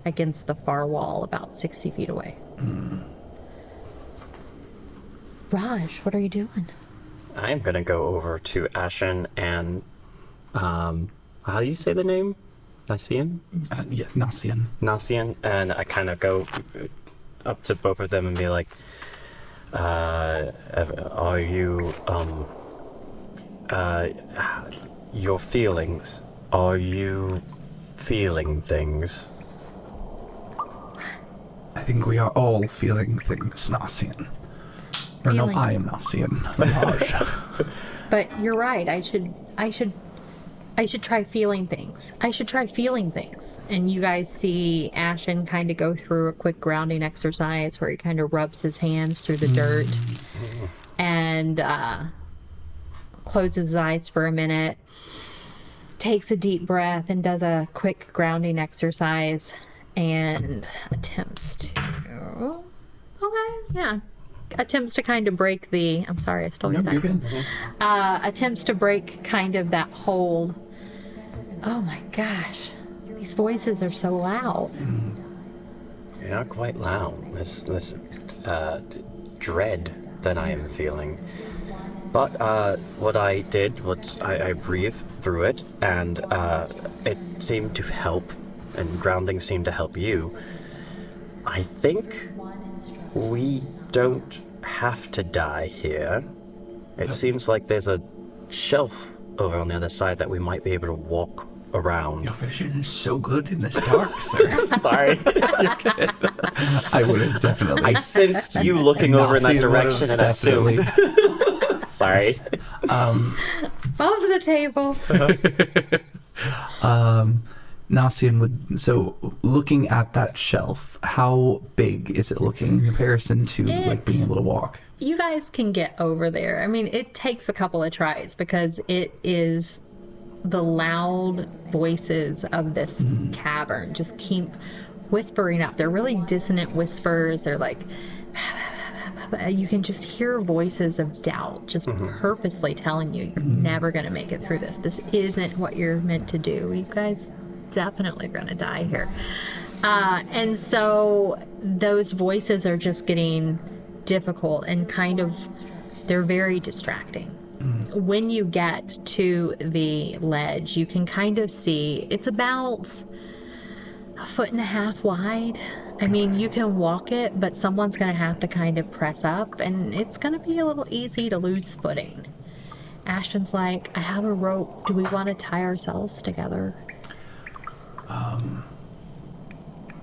against the far wall about 60 feet away. Raj, what are you doing? I'm gonna go over to Ashen and, how do you say the name? Nasian? Yeah, Nasian. Nasian, and I kind of go up to both of them and be like, are you, your feelings, are you feeling things? I think we are all feeling things, Nasian. Or no, I am Nasian. Raj. But you're right. I should try feeling things. I should try feeling things. And you guys see Ashen kind of go through a quick grounding exercise where he kind of rubs his hands through the dirt and closes his eyes for a minute, takes a deep breath, and does a quick grounding exercise and attempts to kind of break the, I'm sorry, I stole your You're knife. good. Attempts to break kind of that hold. Oh my gosh, these voices are so loud. You're not quite loud. This dread that I am feeling. But what I did was I breathed through it, and it seemed to help, and grounding seemed to help you. I think we don't have to die here. It seems like there's a shelf over on the other side that we might be able to walk around. Your vision is so good in this dark, sir. Sorry. I would have definitely. I sensed you looking over in that direction and assumed. Sorry. Fall to the table. Nasian would. So, looking at that shelf, how big is it looking in comparison to like being able to walk? You guys can get over there. I mean, it takes a couple of tries because it is the loud voices of this cavern just keep whispering up. They're really dissonant whispers. They're like, you can just hear voices of doubt just purposely telling you you're never going to make it through this. This isn't what you're meant to do. You guys definitely going to die here. And so those voices are just getting difficult and kind of, they're very distracting. When you get to the ledge, you can kind of see it's about 1.5 feet wide. I mean, you can walk it, but someone's going to have to kind of press up, and it's going to be a little easy to lose footing. Ashton's like, I have a rope. Do we want to tie ourselves together?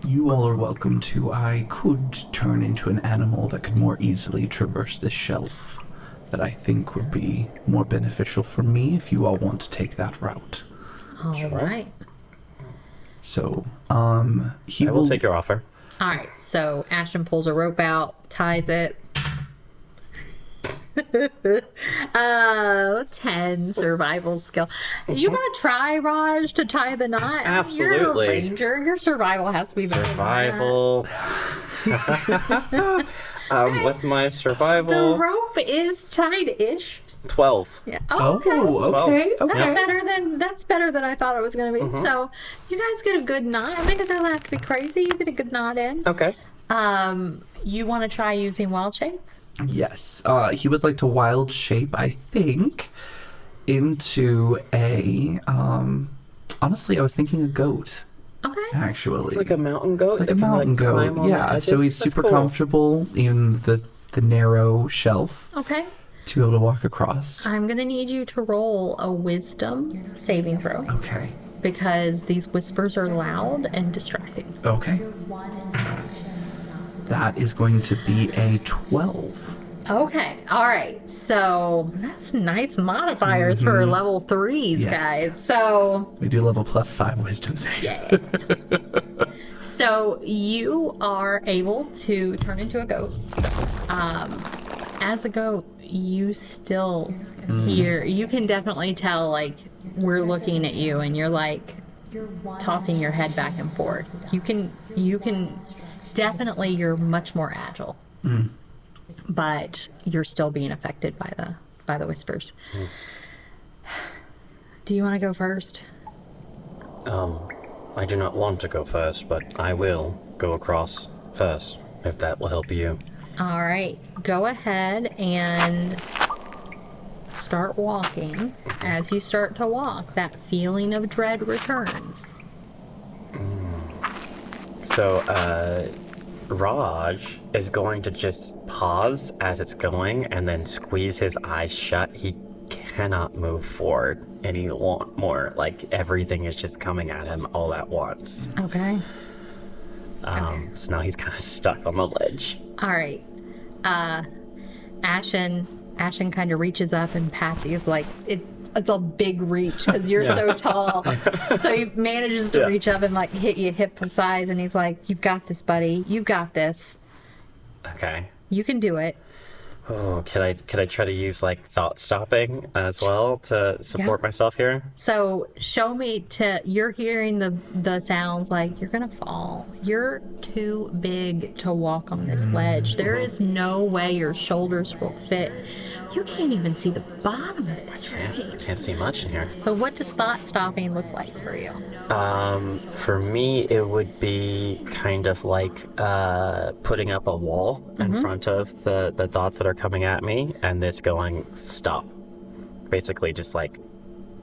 You all are welcome to. I could turn into an animal that could more easily traverse this shelf that I think would be more beneficial for me if you all want to take that route. All right. So, he I will take your offer. All right. So Ashton pulls a rope out, ties it. 10 survival skill. You want to try, Raj, to tie the knot? Absolutely. You're a ranger. Your survival has to be better than Survival. With my that. survival, The rope is tied-ish. 12. Yeah. Oh, Okay. okay. That's better than I thought it was going to be. So you guys get a good knot. I mean, it doesn't have to be crazy. You get a good knot in. Okay. You want to try using wild shape? Yes. He would like to wild shape, I think, into a, honestly, I was thinking a goat, Okay. actually. Like a mountain goat? Like that a can, mountain climb goat, on the yeah. edges? So he's That's super cool. comfortable in the narrow shelf Okay. to be able to walk across. I'm going to need you to roll a wisdom saving throw Okay. because these whispers are loud and distracting. Okay. That is going to be a 12. Okay. All right. So that's nice modifiers for level 3s, Yes. guys. So We do level +5 wisdom save. yeah. So you are able to turn into a goat. As a goat, you still hear. You can definitely tell. Like we're looking at you, and you're like tossing your head back and forth. You can definitely. You're much more agile, but you're still being affected by the whispers. Do you want to go first? I do not want to go first, but I will go across first, if that will help you. All right, go ahead and start walking. As you start to walk, that feeling of dread returns. So, Raj is going to just pause as it's going and then squeeze his eyes shut. He cannot move forward any more. Like, everything is just coming at him all at once. Okay. So now he's kind of stuck on the ledge. All right. Ashen kind of reaches up and pats you. Like it's a big reach because you're so tall. So he manages to reach up and like hit you hip size, and he's like, "You've got this, buddy. You've got this. Okay. You can do it." Oh, could I try to use like thought stopping as well to support myself here? So show me you're hearing the sounds like you're gonna fall. You're too big to walk on this ledge. There is no way your shoulders will fit. You can't even see the bottom of this ravine. Can't see much in here. So what does thought stopping look like for you? For me, it would be kind of like putting up a wall in front of the thoughts that are coming at me, and this going stop. Basically, just like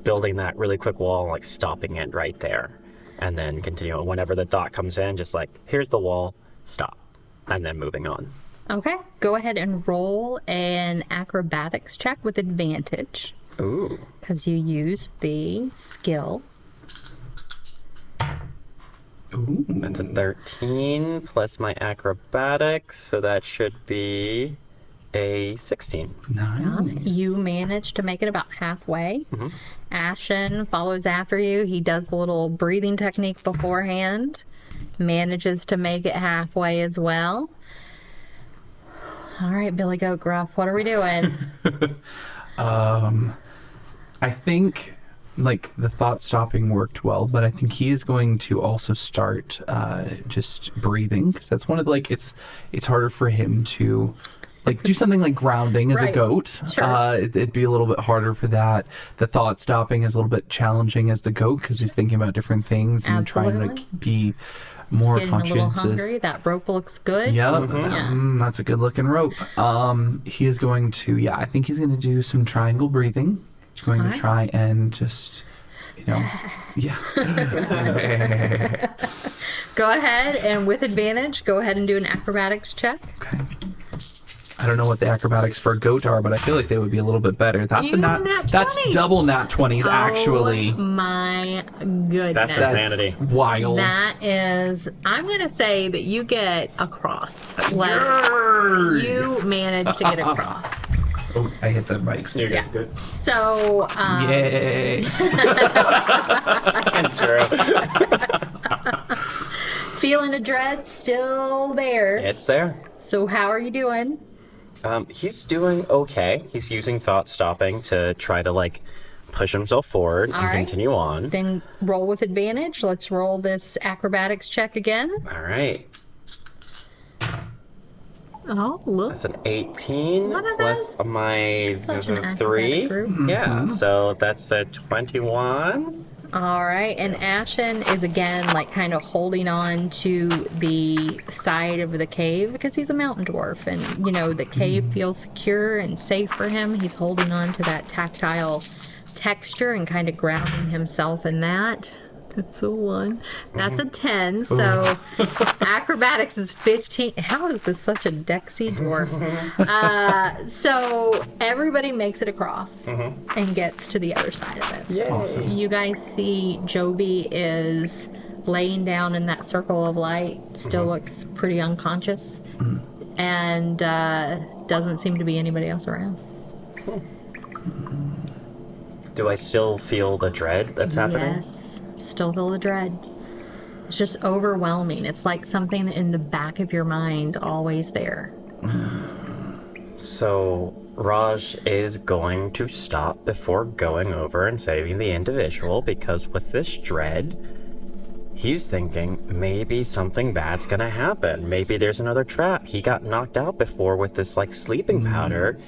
building that really quick wall and like stopping it right there, and then continue. Whenever the thought comes in, just like here's the wall, stop, and then moving on. Okay, go ahead and roll an acrobatics check with advantage. Ooh. Because you use the skill. Ooh. That's a 13 plus my acrobatics, so that should be a 16. Nice. You manage to make it about halfway. Ashen follows after you. He does the little breathing technique beforehand, manages to make it halfway as well. All right, Billy Goat Gruff, what are we doing? I think like the thought stopping worked well, but I think he is going to also start just breathing, because that's one of the, like it's harder for him to like do something like grounding as a Right. goat. Sure. It'd be a little bit harder for that. The thought stopping is a little bit challenging as the goat, because he's thinking about different things and trying Absolutely. to be more Getting a little conscientious. hungry. That rope looks good. Yep, Yeah. that's a good looking rope. He is going to, I think he's going to do some triangle breathing. He's going to Alright. try and just, yeah. Go ahead and with advantage, go ahead and do an acrobatics check. Okay. I don't know what the acrobatics for a goat are, but I feel like they would be a little bit better. That's You a got nat. a nat That's 20. double nat 20s actually. Oh my goodness. That's insanity. That's wild. That is, I'm going to say that you get across. Like, Grrr. you managed to get across. Oh, I hit the mics. You're Yeah. good. So, Yay. True. feeling a dread still there. It's there. So, how are you doing? He's doing okay. He's using thought stopping to try to like push himself forward and Alright. continue on. Then roll with advantage. Let's roll this acrobatics check again. All right. Oh, look. That's an 18 Look at plus this. my Such an 3. acrobatic group. Yeah, so that's a 21. All right, and Ashen is again like kind of holding on to the side of the cave because he's a mountain dwarf, and the cave feels secure and safe for him. He's holding on to that tactile texture and kind of grounding himself in that. That's a 1. That's a 10. So acrobatics is 15. How is this such a Dexy dwarf? So everybody makes it across and gets to the other side of it. Yay. Awesome. You guys see Joby is laying down in that circle of light, still looks pretty unconscious, and doesn't seem to be anybody else around. Do I still feel the dread that's happening? Yes, still feel the dread. It's just overwhelming. It's like something in the back of your mind, always there. So Raj is going to stop before going over and saving the individual, because with this dread, he's thinking maybe something bad's gonna happen. Maybe there's another trap. He got knocked out before with this like sleeping powder.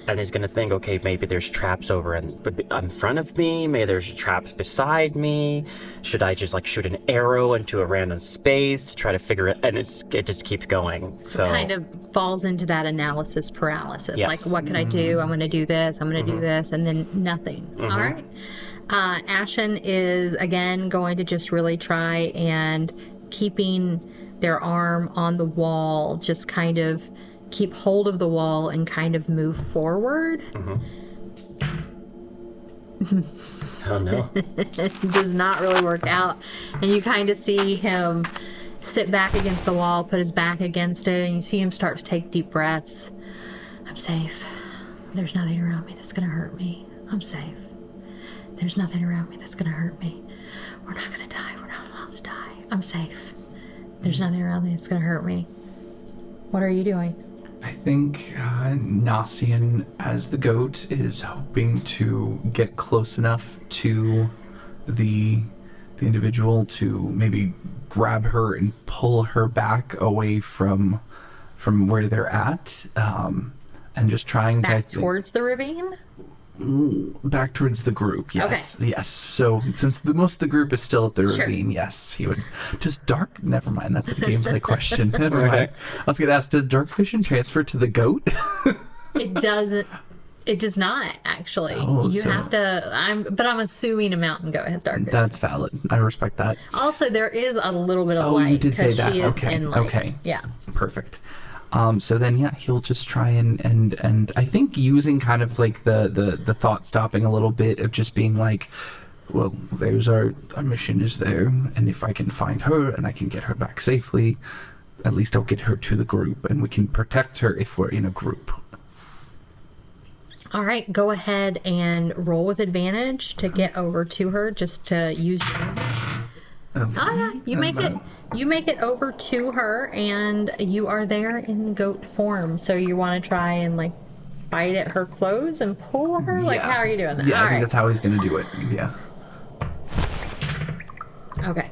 And he's gonna think, okay, maybe there's traps over in front of me. Maybe there's traps beside me. Should I just like shoot an arrow into a random space to try to figure it? And it just keeps going. So Kind of falls into that analysis paralysis. Yes. Like, what can I do? I'm going to do this. I'm going to do this. And then nothing. All right. Ashen is, again, going to just really try and keeping their arm on the wall, just kind of keep hold of the wall and kind of move forward. oh no. It does not really work out. And you kind of see him sit back against the wall, put his back against it, and you see him start to take deep breaths. I'm safe. There's nothing around me that's going to hurt me. I'm safe. There's nothing around me that's going to hurt me. We're not going to die. We're not allowed to die. I'm safe. There's nothing around me that's going to hurt me. What are you doing? I think Nasian, as the goat, is hoping to get close enough to the individual to maybe grab her and pull her back away from where they're at, and just trying Back to towards the ravine? Back towards the group, yes. Okay. Yes. So since most of the group is still at the ravine, yes, he would just dark. Never mind. That's a gameplay question. Never mind. I was going to ask, does dark vision transfer to the goat? It doesn't. It does not actually. You have to. I'm assuming a mountain goat has dark vision. That's valid. I respect that. Also, there is a little bit of light. Oh, you did say that. She is in light. Okay. Yeah. Perfect. So then, he'll just try and I think using kind of like the thought stopping a little bit of just being like, well, there's our mission is there, and if I can find her and I can get her back safely, at least I'll get her to the group, and we can protect her if we're in a group. All right, go ahead and roll with advantage to get over to her, just to use your... You make it over to her, and you are there in goat form. So you want to try and like bite at her clothes and pull her? Like, how are you doing that? Yeah, I think that's how he's going to do it. Yeah. Okay.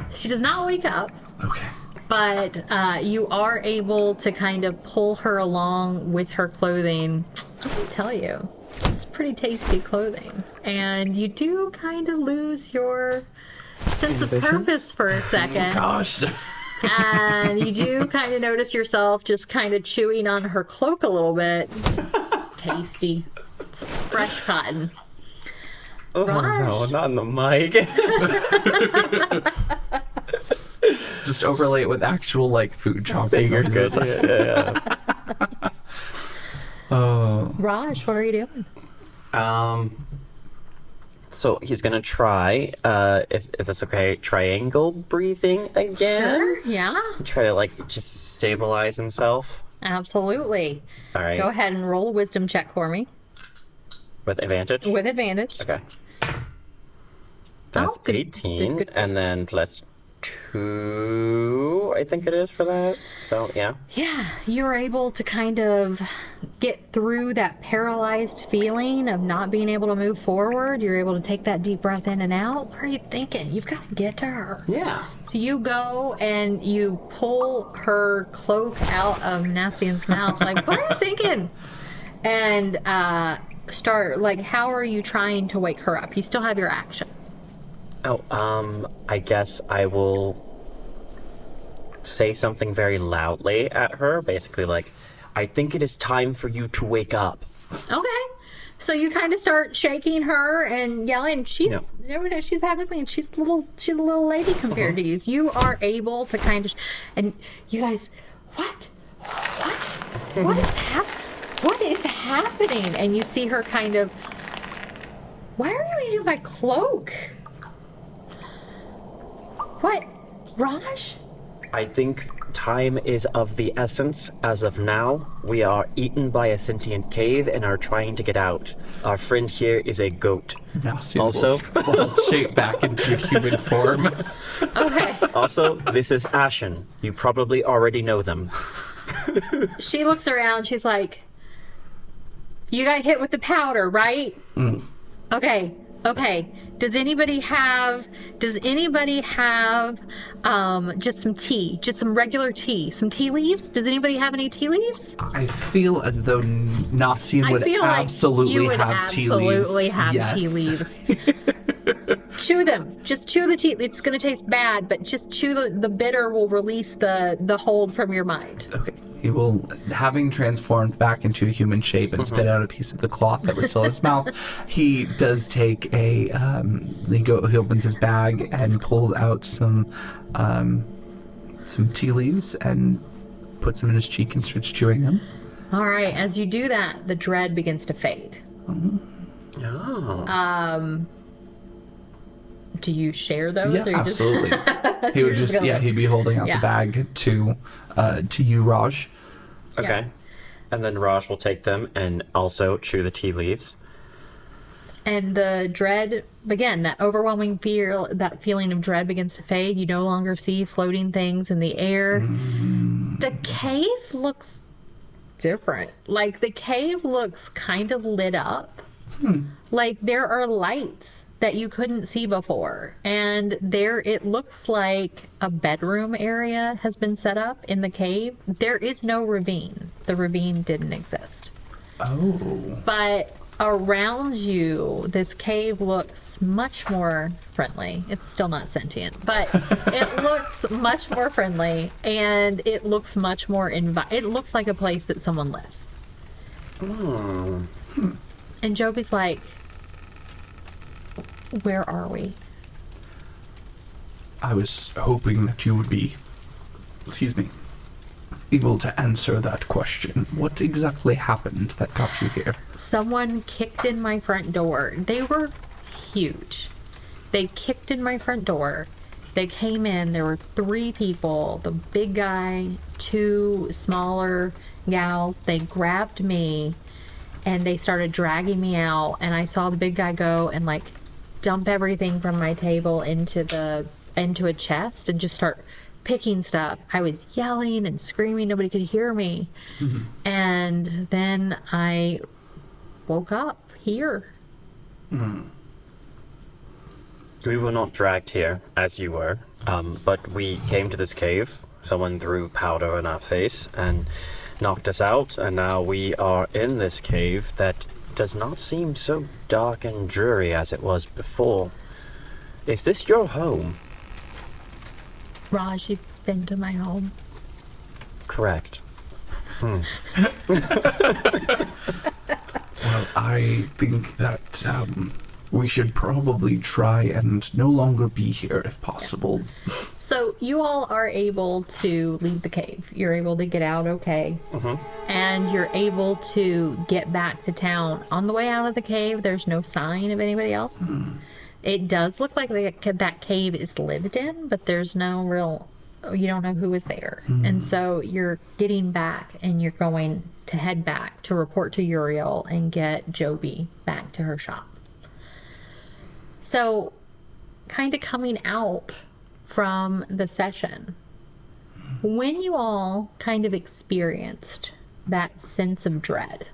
She does not wake up. Okay. But you are able to kind of pull her along with her clothing. I'm going to tell you, it's pretty tasty clothing. And you do kind of lose your sense of purpose for a second. Gosh. And you do kind of notice yourself just kind of chewing on her cloak a little bit. It's tasty. It's fresh cotton. Oh, Raj? No, not in the mic. Just overlay it with actual like food chopping or good. Yeah. Raj, what are you doing? So he's gonna try, if that's okay, triangle breathing again. Sure, yeah. Try to like just stabilize himself. Absolutely. All right. Go ahead and roll a wisdom check for me. With advantage? With advantage. Okay. That's good, 18, good. And then plus 2, I think it is for that. So, yeah. Yeah, you're able to kind of get through that paralyzed feeling of not being able to move forward. You're able to take that deep breath in and out. What are you thinking? You've got to get to her. Yeah. So you go and you pull her cloak out of Nassian's mouth. Like, what are you thinking? And start, like, how are you trying to wake her up? You still have your action. Oh, I guess I will say something very loudly at her. Basically, like, I think it is time for you to wake up. Okay. So you kind of start shaking her and yelling. She's having, she's a little lady compared to you. So you are able to kind of, and you guys, what is happening? And you see her kind of, why are you eating my cloak? What? Raj? I think time is of the essence. As of now, we are eaten by a sentient cave and are trying to get out. Our friend here is a goat. Also, will shape back into human form. Okay. Also, this is Ashen. You probably already know them. She looks around. She's like, you got hit with the powder, right? Mm. Okay. Does anybody have just some tea, just some regular tea, some tea leaves? Does anybody have any tea leaves? I feel as though Nassian would absolutely have tea leaves. Absolutely have tea leaves. Chew them. Just chew the tea. It's going to taste bad, but just chew the bitter will release the hold from your mind. Okay. He will, having transformed back into a human shape and spit out a piece of the cloth that was still in his mouth, he does take he opens his bag and pulls out some tea leaves and puts them in his cheek and starts chewing them. All right. As you do that, the dread begins to fade. Oh. Do you share those? Yeah, or you absolutely. He would he'd be holding out the bag to you, Raj. Okay. Yeah. And then Raj will take them and also chew the tea leaves. And the dread, again, that overwhelming fear, that feeling of dread begins to fade. You no longer see floating things in the air. The cave looks different. Like, the cave looks kind of lit up. Like, there are lights that you couldn't see before. And it looks like a bedroom area has been set up in the cave. There is no ravine. The ravine didn't exist. Oh. But around you, this cave looks much more friendly. It's still not sentient, but it looks much more friendly, and it looks much more it looks like a place that someone lives. And Joby's like, where are we? I was hoping that you would be, able to answer that question. What exactly happened that got you here? Someone kicked in my front door. They were huge. They kicked in my front door. They came in. There were 3 people. The big guy, 2 smaller gals. They grabbed me and they started dragging me out. And I saw the big guy go and like dump everything from my table into a chest and just start picking stuff. I was yelling and screaming. Nobody could hear me. And then I woke up here. We were not dragged here, as you were, but we came to this cave. Someone threw powder in our face and knocked us out, and now we are in this cave that does not seem so dark and dreary as it was before. Is this your home? Raj, you've been to my home. Correct. Well, I think that we should probably try and no longer be here if possible. So you all are able to leave the cave. You're able to get out okay. And you're able to get back to town. On the way out of the cave, there's no sign of anybody else. It does look like that cave is lived in, but there's no real, you don't know who is there. And so you're getting back and you're going to head back to report to Uriel and get Joby back to her shop. So kind of coming out from the session, when you all kind of experienced that sense of dread,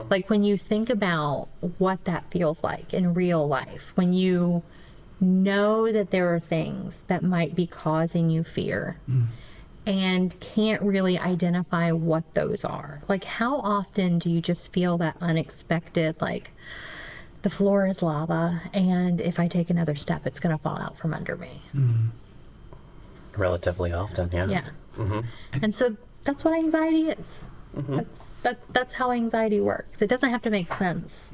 like when you think about what that feels like in real life, when you know that there are things that might be causing you fear and can't really identify what those are, like how often do you just feel that unexpected, like the floor is lava and if I take another step it's going to fall out from under me? Relatively often, yeah. Yeah. And so that's what anxiety is. That's how anxiety works. It doesn't have to make sense.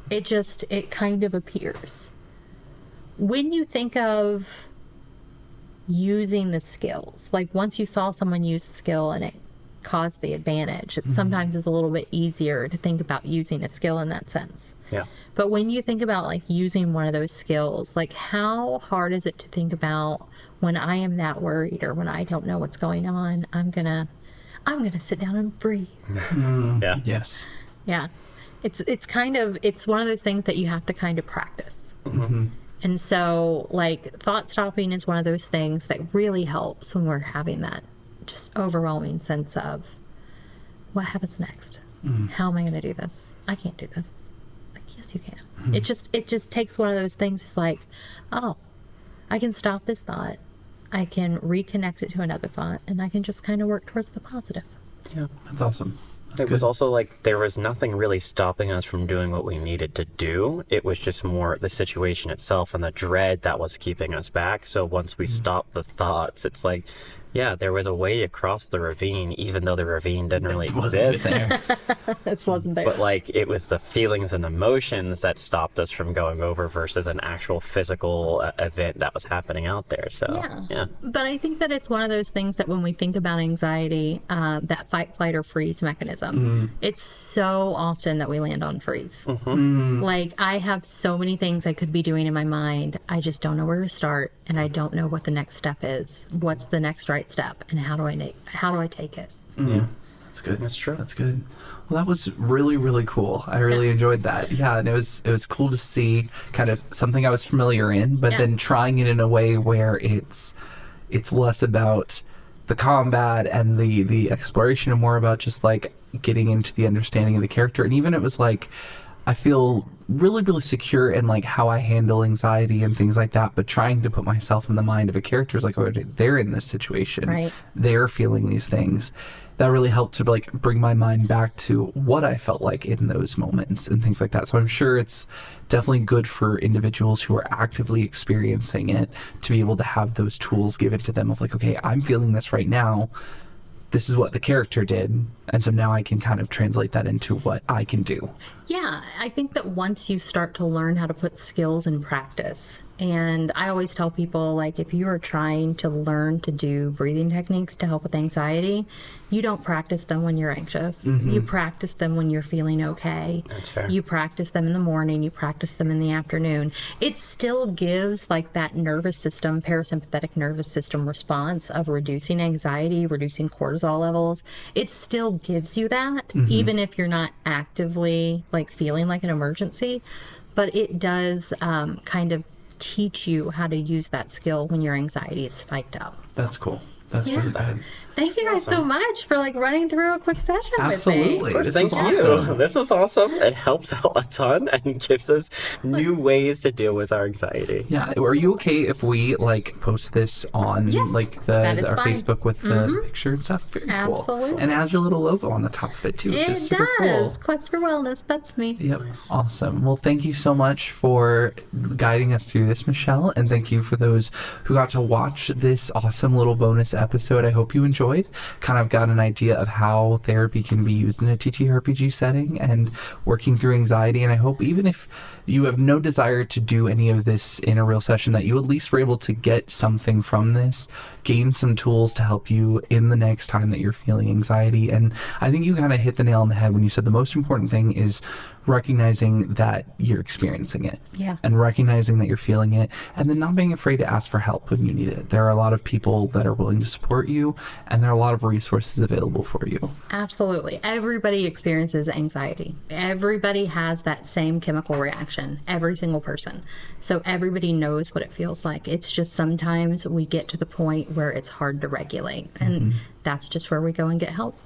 It kind of appears. When you think of using the skills, like once you saw someone use a skill and it caused the advantage, it sometimes is a little bit easier to think about using a skill in that sense. Yeah. But when you think about like using one of those skills, like how hard is it to think about when I am that worried or when I don't know what's going on, I'm gonna sit down and breathe. Yeah. Yes. Yeah. It's one of those things that you have to kind of practice. And so like thought stopping is one of those things that really helps when we're having that just overwhelming sense of what happens next? How am I going to do this? I can't do this. Like, yes, you can. It just takes one of those things. It's like, oh, I can stop this thought. I can reconnect it to another thought, and I can just kind of work towards the positive. Yeah. That's awesome. It was also like there was nothing really stopping us from doing what we needed to do. It was just more the situation itself and the dread that was keeping us back. So once we stopped the thoughts, it's like, yeah, there was a way across the ravine, even though the ravine didn't really exist. This wasn't there. But like it was the feelings and emotions that stopped us from going over versus an actual physical event that was happening out there. So yeah. But I think that it's one of those things that when we think about anxiety, that fight, flight, or freeze mechanism, it's so often that we land on freeze. Like I have so many things I could be doing in my mind. I just don't know where to start, and I don't know what the next step is. What's the next right step, and how do I take it? Yeah. That's good. That's true. That's good. Well, that was really, really cool. I really enjoyed that. Yeah, and it was cool to see kind of something I was familiar in, but then trying it in a way where it's less about the combat and the exploration and more about just like getting into the understanding of the character. And even it was like, I feel really, really secure in like how I handle anxiety and things like that, but trying to put myself in the mind of a character is like, oh, they're in this situation. Right. They're feeling these things. That really helped to like bring my mind back to what I felt like in those moments and things like that. So I'm sure it's definitely good for individuals who are actively experiencing it to be able to have those tools given to them of like, okay, I'm feeling this right now. This is what the character did. And so now I can kind of translate that into what I can do. Yeah, I think that once you start to learn how to put skills in practice, and I always tell people, like, if you are trying to learn to do breathing techniques to help with anxiety, you don't practice them when you're anxious. You practice them when you're feeling okay. That's fair. You practice them in the morning, you practice them in the afternoon. It still gives like that nervous system, parasympathetic nervous system response of reducing anxiety, reducing cortisol levels. It still gives you that, even if you're not actively like feeling like an emergency, but it does kind of teach you how to use that skill when your anxiety is spiked up. That's cool. That's really good. Thank you guys so much for like running through a quick session Absolutely. with me. Of course, This thank was you. awesome. This was awesome. It helps out a ton and gives us new ways to deal with our anxiety. Yeah. Are you okay if we like post this on Yes, like that is our fine. Facebook with the picture and stuff? Very cool. Absolutely. And it has your little logo on the top of it too, which It is super does. cool. Quest for Wellness, that's me. Yep. Awesome. Well, thank you so much for guiding us through this, Michelle. And thank you for those who got to watch this awesome little bonus episode. I hope you enjoyed. Kind of got an idea of how therapy can be used in a TTRPG setting and working through anxiety. And I hope even if you have no desire to do any of this in a real session, that you at least were able to get something from this, gain some tools to help you in the next time that you're feeling anxiety. And I think you kind of hit the nail on the head when you said the most important thing is recognizing that you're experiencing it. Yeah. And recognizing that you're feeling it, and then not being afraid to ask for help when you need it. There are a lot of people that are willing to support you, and there are a lot of resources available for you. Absolutely. Everybody experiences anxiety. Everybody has that same chemical reaction, every single person. So everybody knows what it feels like. It's just sometimes we get to the point where it's hard to regulate, and that's just where we go and get help.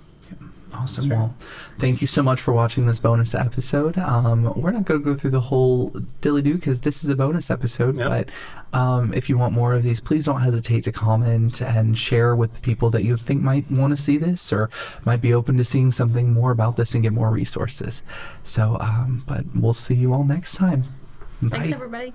Awesome. Well, thank you so much for watching this bonus episode. We're not going to go through the whole dilly-do because this is a bonus episode, Yep. but if you want more of these, please don't hesitate to comment and share with the people that you think might want to see this or might be open to seeing something more about this and get more resources. So, but we'll see you all next time. Bye. Thanks, everybody.